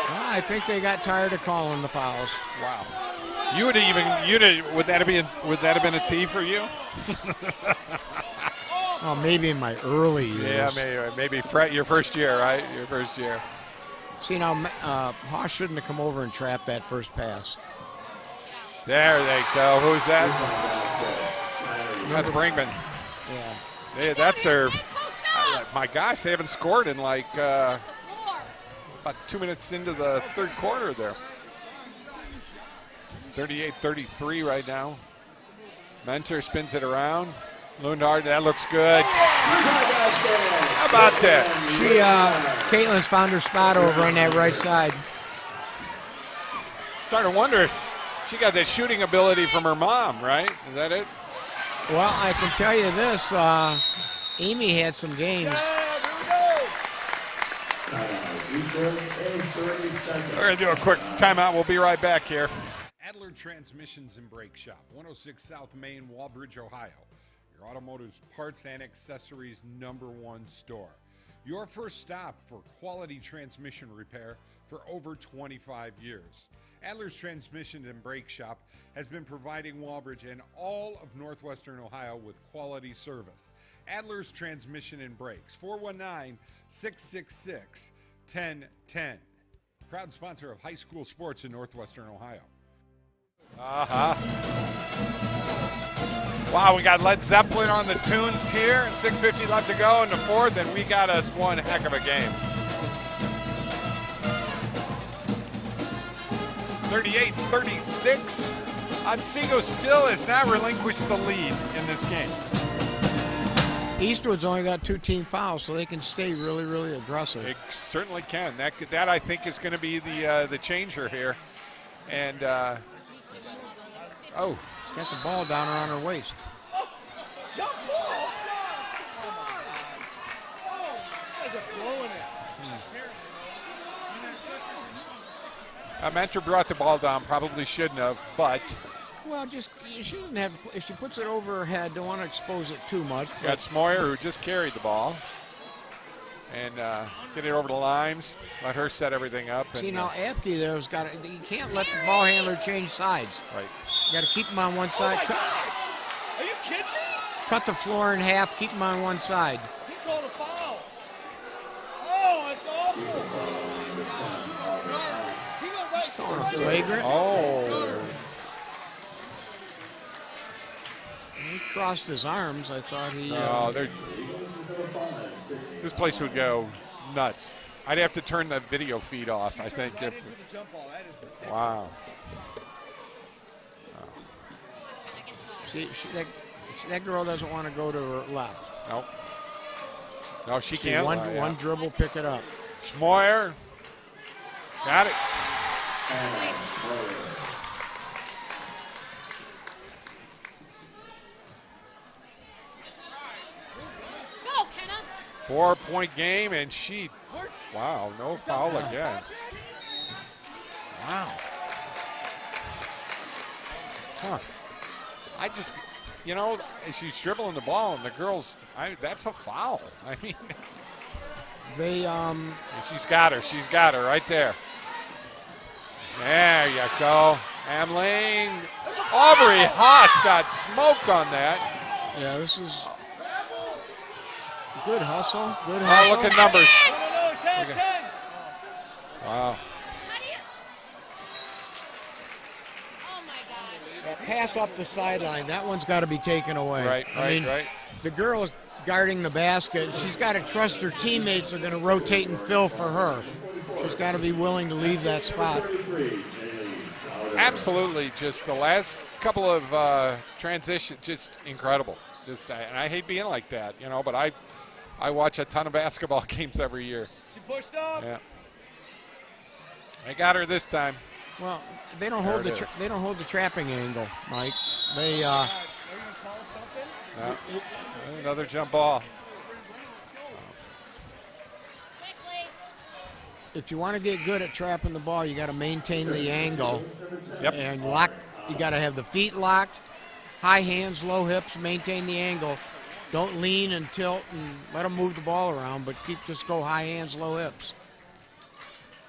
Well, I think they got tired of calling the fouls. Wow. Would that have been a tee for you? Oh, maybe in my early years. Yeah, maybe your first year, right? Your first year. See, now, Haas shouldn't have come over and trapped that first pass. There they go. Who's that? That's Brinkman. Yeah. That's their. My gosh, they haven't scored in like about 2 minutes into the third quarter there. 38-33 right now. Mentor spins it around. Lundard, that looks good. How about that? Caitlin's found her spot over on that right side. Starting to wonder, she got that shooting ability from her mom, right? Is that it? Well, I can tell you this. Amy had some games. We're going to do a quick timeout. We'll be right back here. Adler Transmissions and Brake Shop, 106 South Main, Walbridge, Ohio. Your automotive parts and accessories #1 store. Your first stop for quality transmission repair for over 25 years. Adler's Transmission and Brake Shop has been providing Walbridge and all of northwestern Ohio with quality service. Adler's Transmission and Brakes, 419-666-1010. Proud sponsor of high school sports in northwestern Ohio. Wow, we got Led Zeppelin on the tunes here. 6:50 left to go in the fourth, and we got us one heck of a game. 38-36. Otsego still has not relinquished the lead in this game. Eastwood's only got 2 team fouls, so they can stay really, really aggressive. It certainly can. That I think is going to be the changer here. And she's got the ball down around her waist. Mentor brought the ball down, probably shouldn't have, but. Well, she doesn't have. If she puts it over her head, don't want to expose it too much. Got Smoyer, who just carried the ball, and get it over to Limes. Let her set everything up. See, now Apke there's got. You can't let the ball handler change sides. Right. You got to keep him on one side. kidding me? Cut the floor in half, keep them on one side. He called a foul. Oh, it's awful. He's calling a flagrant. Oh. He crossed his arms. I thought he... this place would go nuts. I'd have to turn the video feed off, I think. Wow. See, that girl doesn't want to go to her left. Nope. No, she See, can't. One dribble, pick it up. Schmoyer. Got it. Go, Kenna. 4-point game, and she, wow, no foul again. Wow. Huh. I just, you know, she's dribbling the ball, and the girls, that's a foul. I mean, they, and she's got her right there. There you go. Amling. Aubrey Haas got smoked on that. Yeah, this is good hustle. Good Oh, hustle. look at numbers. Wow. That pass up the sideline, that one's got to be taken away. Right. The girl is guarding the basket. She's got to trust her teammates are going to rotate and fill for her. She's got to be willing to leave that spot. Absolutely. Just the last couple of transitions, just incredible. Just, and I hate being like that, you know, but I watch a ton of basketball games every year. She pushed up. Yeah. I got her this time. Well, they don't hold the trapping angle, Mike. They another jump ball. If you want to get good at trapping the ball, you got to maintain the angle. Yep. And lock. You got to have the feet locked, high hands, low hips, maintain the angle. Don't lean and tilt and let them move the ball around, but just go high hands, low hips.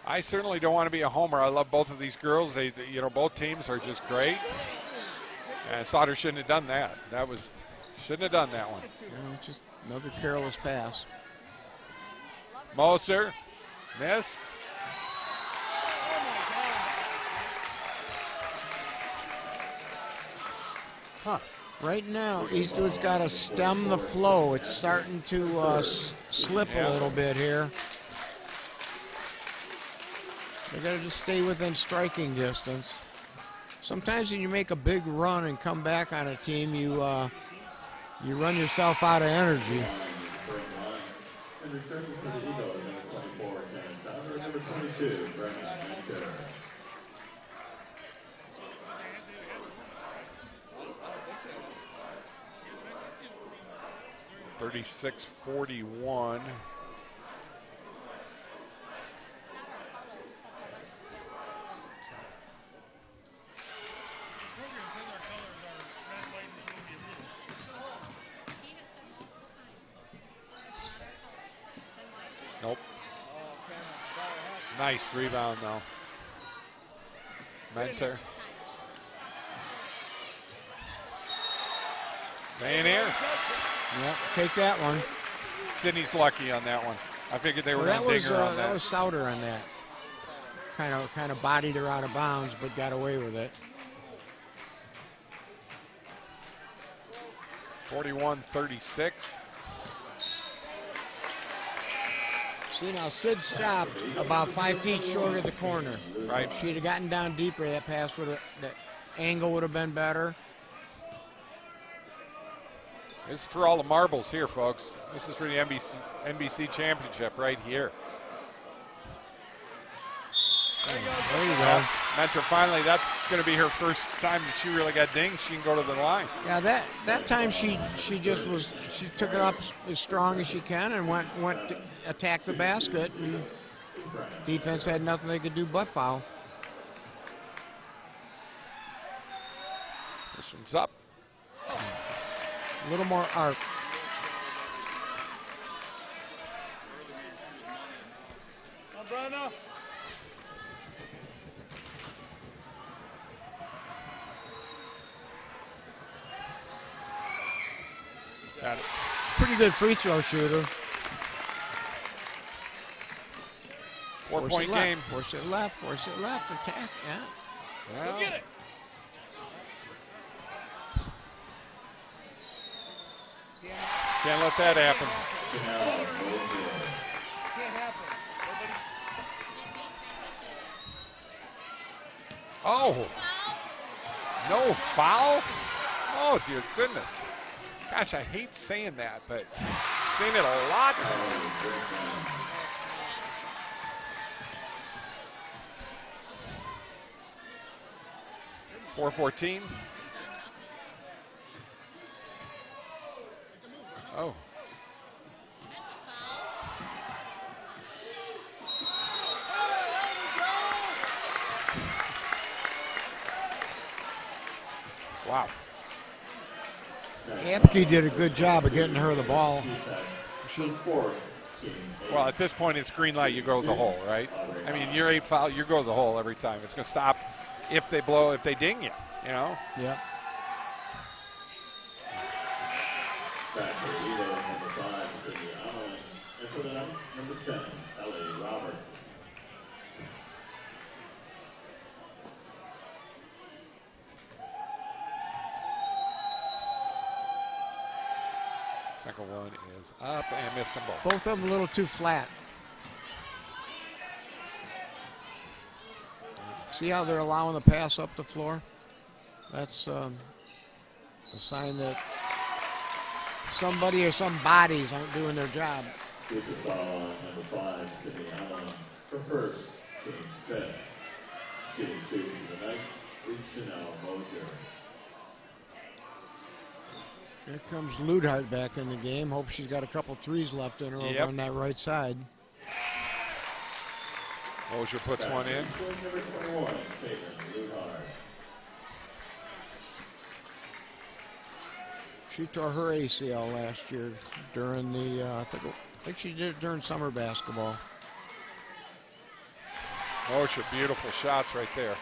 I certainly don't want to be a homer. I love both of these girls. They you know, both teams are just great. And Sauter shouldn't have done that. Shouldn't have done that one. Yeah, just another careless pass. Moser, missed. Huh. Right now, Eastwood's got to stem the flow. It's starting to slip a little bit here. They got to just stay within striking distance. Sometimes when you make a big run and come back on a team, you run yourself out of energy. $36-41. Nope. Nice rebound, though. Mentor. Staying here. Yeah, take that one. Sydney's lucky on that one. I figured they were going to dig her on that. That was Sauter on that. Kind of bodied her out of bounds, but got away with it. 41-36. See, now Sid stopped about 5 feet short of the corner. Right. If she'd have gotten down deeper, that angle would have been better. This is for all the marbles here, folks. This is for the NBC Championship right here. There you go. Mentor finally, that's going to be her first time that she really got dinged. She can go to the line. Yeah, that time she took it up as strong as she can and went to attack the basket, and defense had nothing they could do but foul. This one's up. A little more arc. Brenda. Got it. Pretty good free throw shooter. 4-point game. Force it left, attack, yeah. Well, Go get it. can't let that happen. Can't happen. Oh. No foul? Oh, dear goodness. Gosh, I hate saying that, but saying it a lot. 4-14. Oh. Wow. Apke did a good job of getting her the ball. Well, at this point, it's green light. You go to the hole, right? I mean, you're 8 foul. You go to the hole every time. It's going to stop if they blow, if they ding you. You know. Yeah. Back for the Eagles, number 5, Sydney Allen. And for the Knights, number 10, Ellie Roberts. Second one is up and missed them both. Both of them a little too flat. See how they're allowing the pass up the floor? That's a sign that somebody or some bodies aren't doing their job. With the foul on number 5, Sydney Allen. For first, team fifth. Shooting 2 for the Knights is Janelle Mosier. Here comes Ludhart back in the game. Hope she's got a couple threes left in her over on that right side. Mosier puts one in. Number 21, Caitlin Ludhart. She tore her ACL last year during the, I think she did it during summer basketball. Mosier, beautiful shots right there.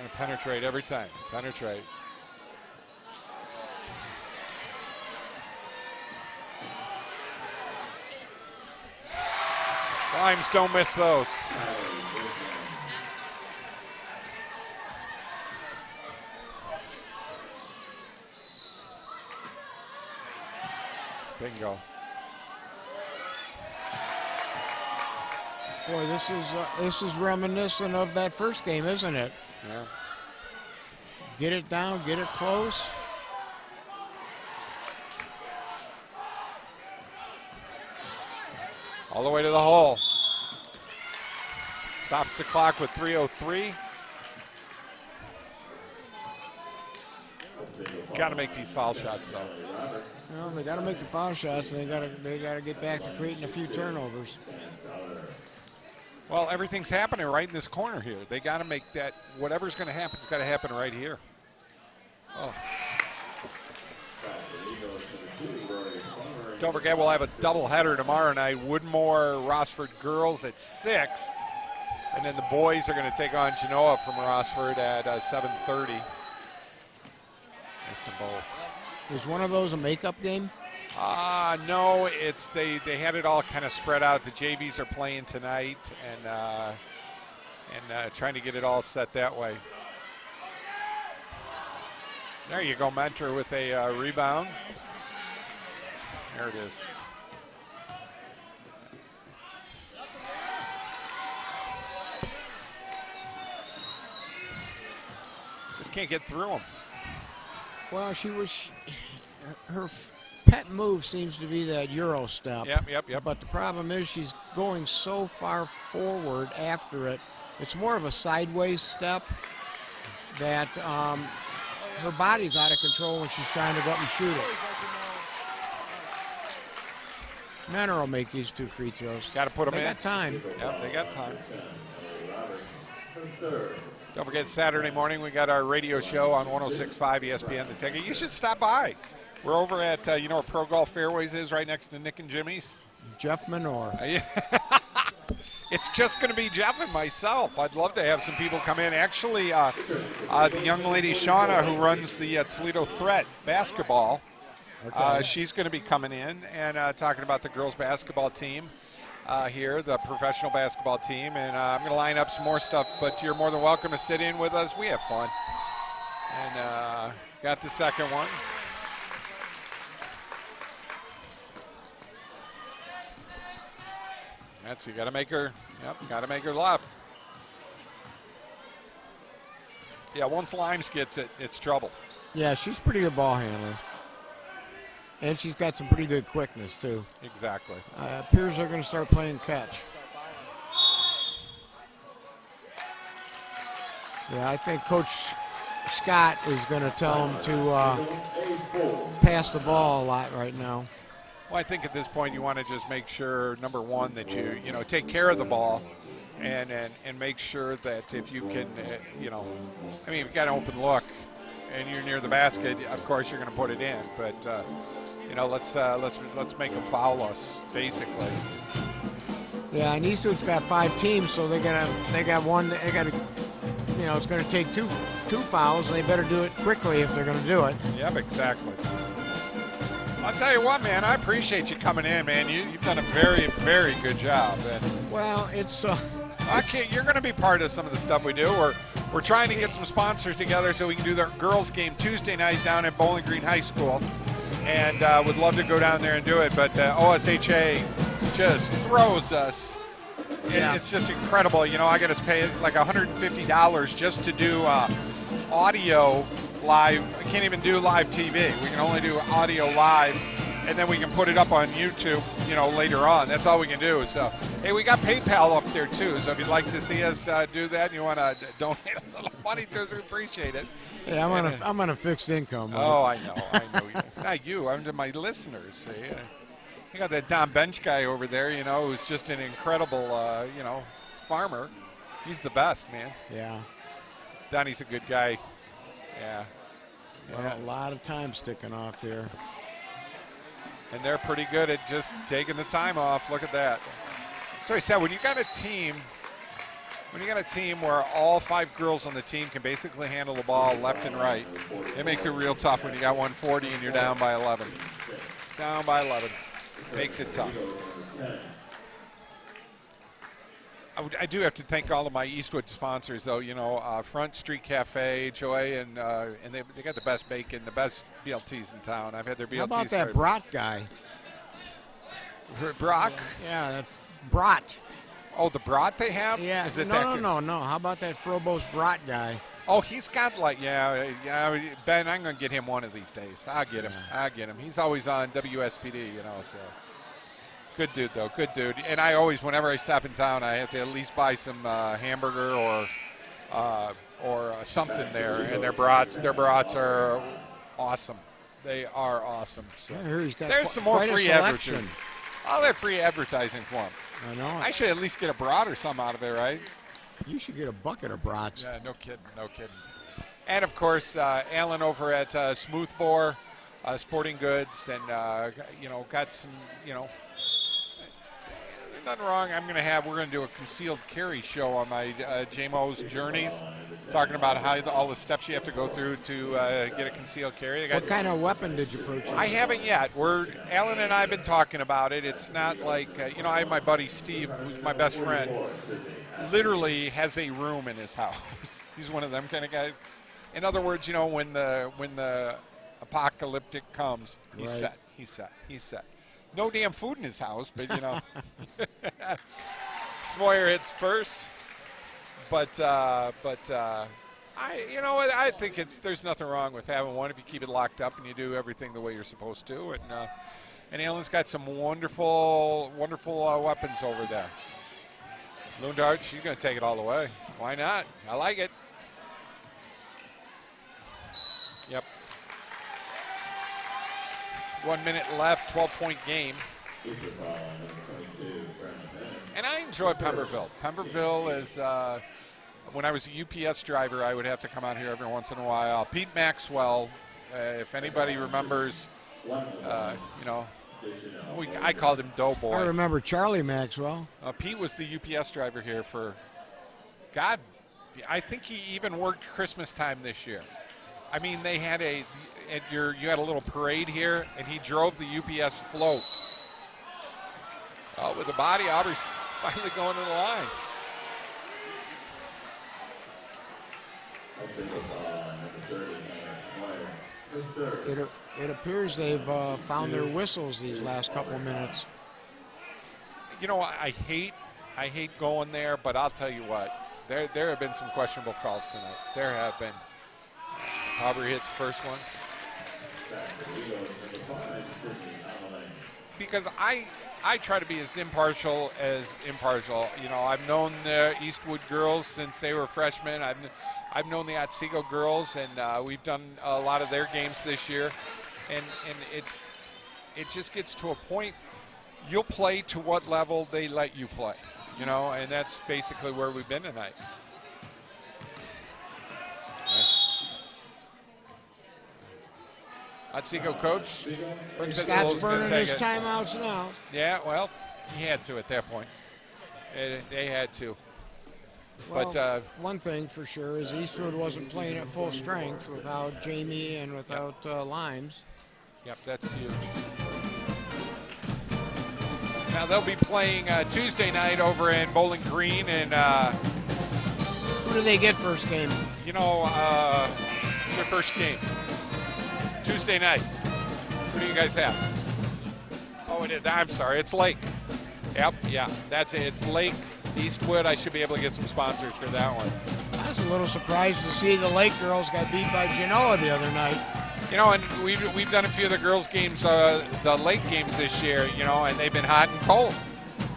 And penetrate every time. Penetrate. Limes don't miss those. Bingo. Boy, this is reminiscent of that first game, isn't it? Yeah. Get it down, get it close. All the way to the hole. Stops the clock with 3:03. Got to make these foul shots, though. Well, they got to make the foul shots, and they got to get back to creating a few turnovers. Well, everything's happening right in this corner here. They got to make that. Whatever's going to happen, it's got to happen right here. Oh. Don't forget, we'll have a doubleheader tomorrow night. Woodmore, Rossford girls at 6. And then the boys are going to take on Genoa from Rossford at 7:30. Missed them both. Is one of those a makeup game? No, it's they had it all kind of spread out. The JVs are playing tonight and trying to get it all set that way. There you go, Mentor with a rebound. There it is. Just can't get through them. Well, her pet move seems to be that Euro step. Yep. But the problem is she's going so far forward after it. It's more of a sideways step that her body's out of control when she's trying to go up and shoot it. Menor will make these 2 free throws. Got to put them in. They got time. Yep, they got time. Don't forget, Saturday morning we got our radio show on 106.5 ESPN The Ticket. You should stop by. We're over at, you know where Pro Golf Fairways is, right next to Nick and Jimmy's? Jeff Menor. It's just going to be Jeff and myself. I'd love to have some people come in. Actually, the young lady, Shauna, who runs the Toledo Threat basketball, she's going to be coming in and talking about the girls basketball team here, the professional basketball team. And I'm going to line up some more stuff, but you're more than welcome to sit in with us. We have fun. And got the second one. You got to make her. Yep, got to make her left. Yeah, once Limes gets it, it's trouble. Yeah, she's a pretty good ball handler. And she's got some pretty good quickness, too. Exactly. Appears they're going to start playing catch. Yeah, I think Coach Scott is going to tell him to pass the ball a lot right now. Well, I think at this point you want to just make sure, number one, that you take care of the ball and make sure that if you can, I mean, if you've got an open look and you're near the basket, of course you're going to put it in. But, let's make them foul us, basically. Yeah, and Eastwood's got 5 teams, so it's going to take two fouls, and they better do it quickly if they're going to do it. Yep, exactly. I'll tell you what, man, I appreciate you coming in, man. You've done a very, very good job. And well, it's you're going to be part of some of the stuff we do. We're trying to get some sponsors together so we can do the girls' game Tuesday night down at Bowling Green High School, and would love to go down there and do it. But OSHA just throws us. Yeah. It's just incredible. I got to pay like $150 just to do audio live. I can't even do live TV. We can only do audio live, and then we can put it up on YouTube, later on. That's all we can do. So, hey, we got PayPal up there too. So if you'd like to see us do that, and you want to donate a little money to us, we appreciate it. Yeah, I'm on a fixed income. Right? Oh, I know. Not you. I'm to my listeners. See, you got that Don Bench guy over there. Who's just an incredible, farmer. He's the best, man. Yeah. Donnie's a good guy. Yeah. Well, a lot of time sticking off here. And they're pretty good at just taking the time off. Look at that. So I said, when you got a team where all 5 girls on the team can basically handle the ball left and right, it makes it real tough when you got 140 and you're down by 11. Down by 11. Makes it tough. I do have to thank all of my Eastwood sponsors, though. Front Street Cafe, Joy, and they got the best bacon, the best BLTs in town. I've had their BLTs. How about that Brat guy? Brock? Yeah, that's Brat. Oh, the Brat they have? Yeah. Is it No. How about that Frobos Brat guy? Oh, he's got yeah. Ben, I'm going to get him one of these days. I'll get him. He's always on WSPD, so. Good dude, though. Good dude. And I always, whenever I stop in town, I have to at least buy some hamburger or something there. And their brats are awesome. They are awesome. So there's some more free advertising. I'll have free advertising for them. I know. I should at least get a brat or something out of it, right? You should get a bucket of brats. Yeah, no kidding. And, of course, Alan over at Smoothbore Sporting Goods and, got some, nothing wrong. We're going to do a concealed carry show on my JMO's Journeys, talking about all the steps you have to go through to get a concealed carry. What kind of weapon did you purchase? I haven't yet. Alan and I have been talking about it. It's not like, I have my buddy Steve, who's my best friend, literally has a room in his house. He's one of them kind of guys. In other words, when the apocalyptic comes, he's right. set. He's set. No damn food in his house, but Smoyer hits first. But I think there's nothing wrong with having one if you keep it locked up and you do everything the way you're supposed to. And Alan's got some wonderful weapons over there. Lundart, she's going to take it all the way. Why not? I like it. Yep. 1 minute left, 12-point game. And I enjoy Pemberville. Pemberville is, when I was a UPS driver, I would have to come out here every once in a while. Pete Maxwell, if anybody remembers, I called him Doughboy. I remember Charlie Maxwell. Pete was the UPS driver here for, God, I think he even worked Christmas time this year. I mean, they had you had a little parade here, and he drove the UPS float. Oh, with the body, Aubrey's finally going to the line. It appears they've found their whistles these last couple of minutes. You know, I hate going there, but I'll tell you what, there have been some questionable calls tonight. There have been. Aubrey hits the first one. Because I try to be as impartial as impartial. You know, I've known the Eastwood girls since they were freshmen. I've known the Otsego girls, and we've done a lot of their games this year. And it just gets to a point, you'll play to what level they let you play, you know, and that's basically where we've been tonight. Otsego coach. Scott's burning his timeouts now. Yeah, well, he had to at that point. They had to. Well, but one thing for sure is Eastwood wasn't playing at full strength without Jamie and without Limes. Yep, that's huge. Now they'll be playing Tuesday night over in Bowling Green, and who do they get first game? You know, their first game Tuesday night. Who do you guys have? Oh, I'm sorry, it's Lake. Yep, yeah, that's it. It's Lake Eastwood. I should be able to get some sponsors for that one. I was a little surprised to see the Lake girls got beat by Genoa the other night. You know, and we've done a few of the girls' games, the late games this year, you know, and they've been hot and cold.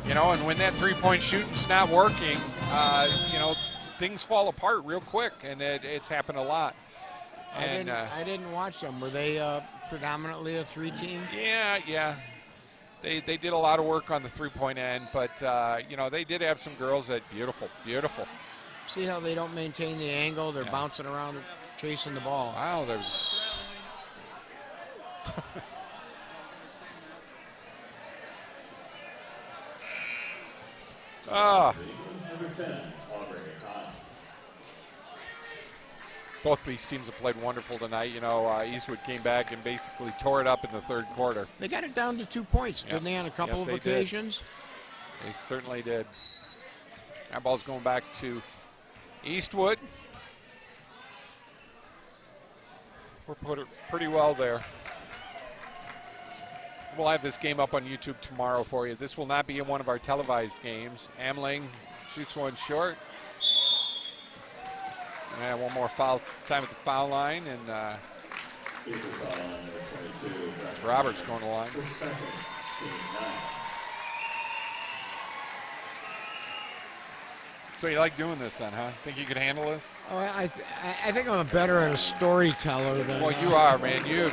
You know, and when that three-point shooting's not working, you know, things fall apart real quick, and it's happened a lot. And I didn't watch them. Were they predominantly a three-team? Yeah. They did a lot of work on the three-point end, but, you know, they did have some girls that beautiful. See how they don't maintain the angle? They're bouncing around chasing the ball. Wow, there's... Both these teams have played wonderful tonight. You know, Eastwood came back and basically tore it up in the third quarter. They got it down to 2 points, didn't they, on a couple of occasions? They certainly did. That ball's going back to Eastwood. We're put it pretty well there. We'll have this game up on YouTube tomorrow for you. This will not be in one of our televised games. Amling shoots one short. Yeah, one more foul time at the foul line, and Roberts going to the line. So you like doing this then, huh? Think you could handle this? Oh, I think I'm better at a storyteller than. Well, you are, man. You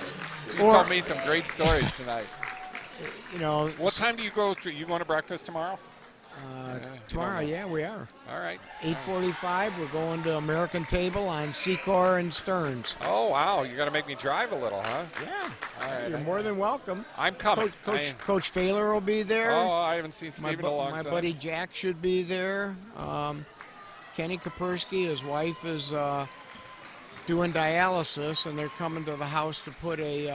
told me some great stories tonight. You know. What time do you go to? You going to breakfast tomorrow? Tomorrow, yeah, we are. All right. 8:45. We're going to American Table on Secor and Stearns. Oh wow! You got to make me drive a little, huh? Yeah. All right. You're more than welcome. I'm coming. Coach Failer will be there. Oh, I haven't seen Steve in a long time. My buddy Jack should be there. Kenny Kapersky, his wife, is doing dialysis, and they're coming to the house to put a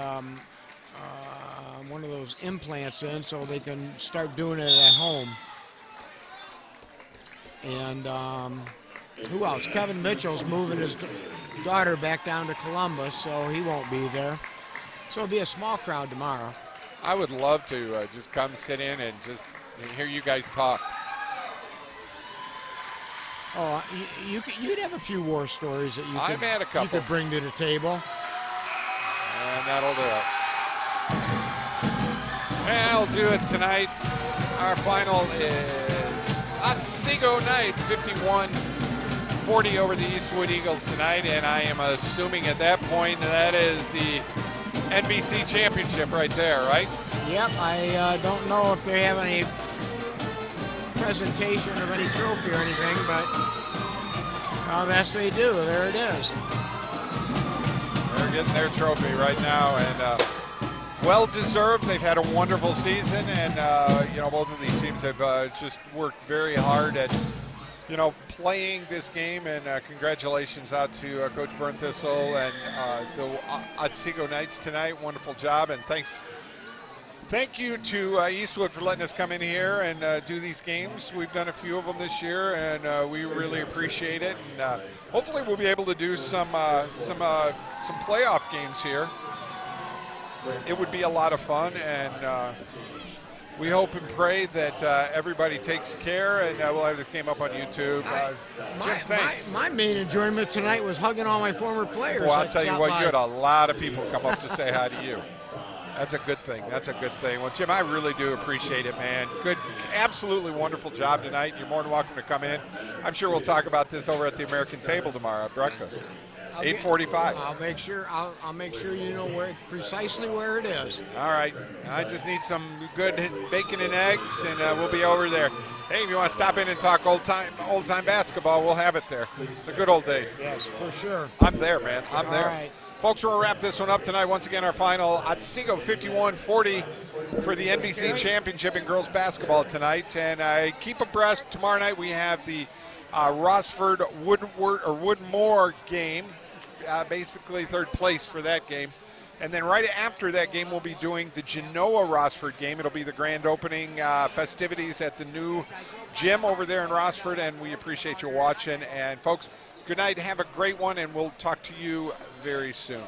one of those implants in so they can start doing it at home. And who else? Kevin Mitchell's moving his daughter back down to Columbus, so he won't be there. So it'll be a small crowd tomorrow. I would love to just come sit in and just hear you guys talk. Oh, you'd have a few war stories that I've had a couple. You could bring to the table. And that'll do it. That'll do it tonight. Our final is Otsego Knights 51-40 over the Eastwood Eagles tonight, and I am assuming at that point that is the NBC championship right there, right? Yep, I don't know if they have any presentation of any trophy or anything, but yes, they do. There it is. They're getting their trophy right now, and well deserved. They've had a wonderful season, and both of these teams have just worked very hard at playing this game. And congratulations out to Coach Bernthissel and the Otsego Knights tonight. Wonderful job, and thank you to Eastwood for letting us come in here and do these games. We've done a few of them this year, and we really appreciate it. And hopefully, we'll be able to do some playoff games here. It would be a lot of fun, and we hope and pray that everybody takes care, and we'll have this game up on YouTube. Jim, thanks. My main enjoyment tonight was hugging all my former players. Well, I'll tell you what, you had a lot of people come up to say hi to you. That's a good thing. That's a good thing. Well, Jim, I really do appreciate it, man. Good, absolutely wonderful job tonight. You're more than welcome to come in. I'm sure we'll talk about this over at the American table tomorrow at breakfast. 8:45. I'll make sure. I'll make sure you know precisely where it is. All right. I just need some good bacon and eggs, and we'll be over there. Hey, if you want to stop in and talk old time basketball, we'll have it there. The good old days. Yes, for sure. I'm there, man. I'm there. All right. Folks, we'll wrap this one up tonight. Once again, our final Otsego 51-40 for the NBC Championship in girls basketball tonight. And keep abreast. Tomorrow night we have the Rossford Woodmore game. Basically third place for that game. And then right after that game, we'll be doing the Genoa-Rossford game. It'll be the grand opening festivities at the new gym over there in Rossford, and we appreciate you watching. And folks, good night, have a great one, and we'll talk to you very soon.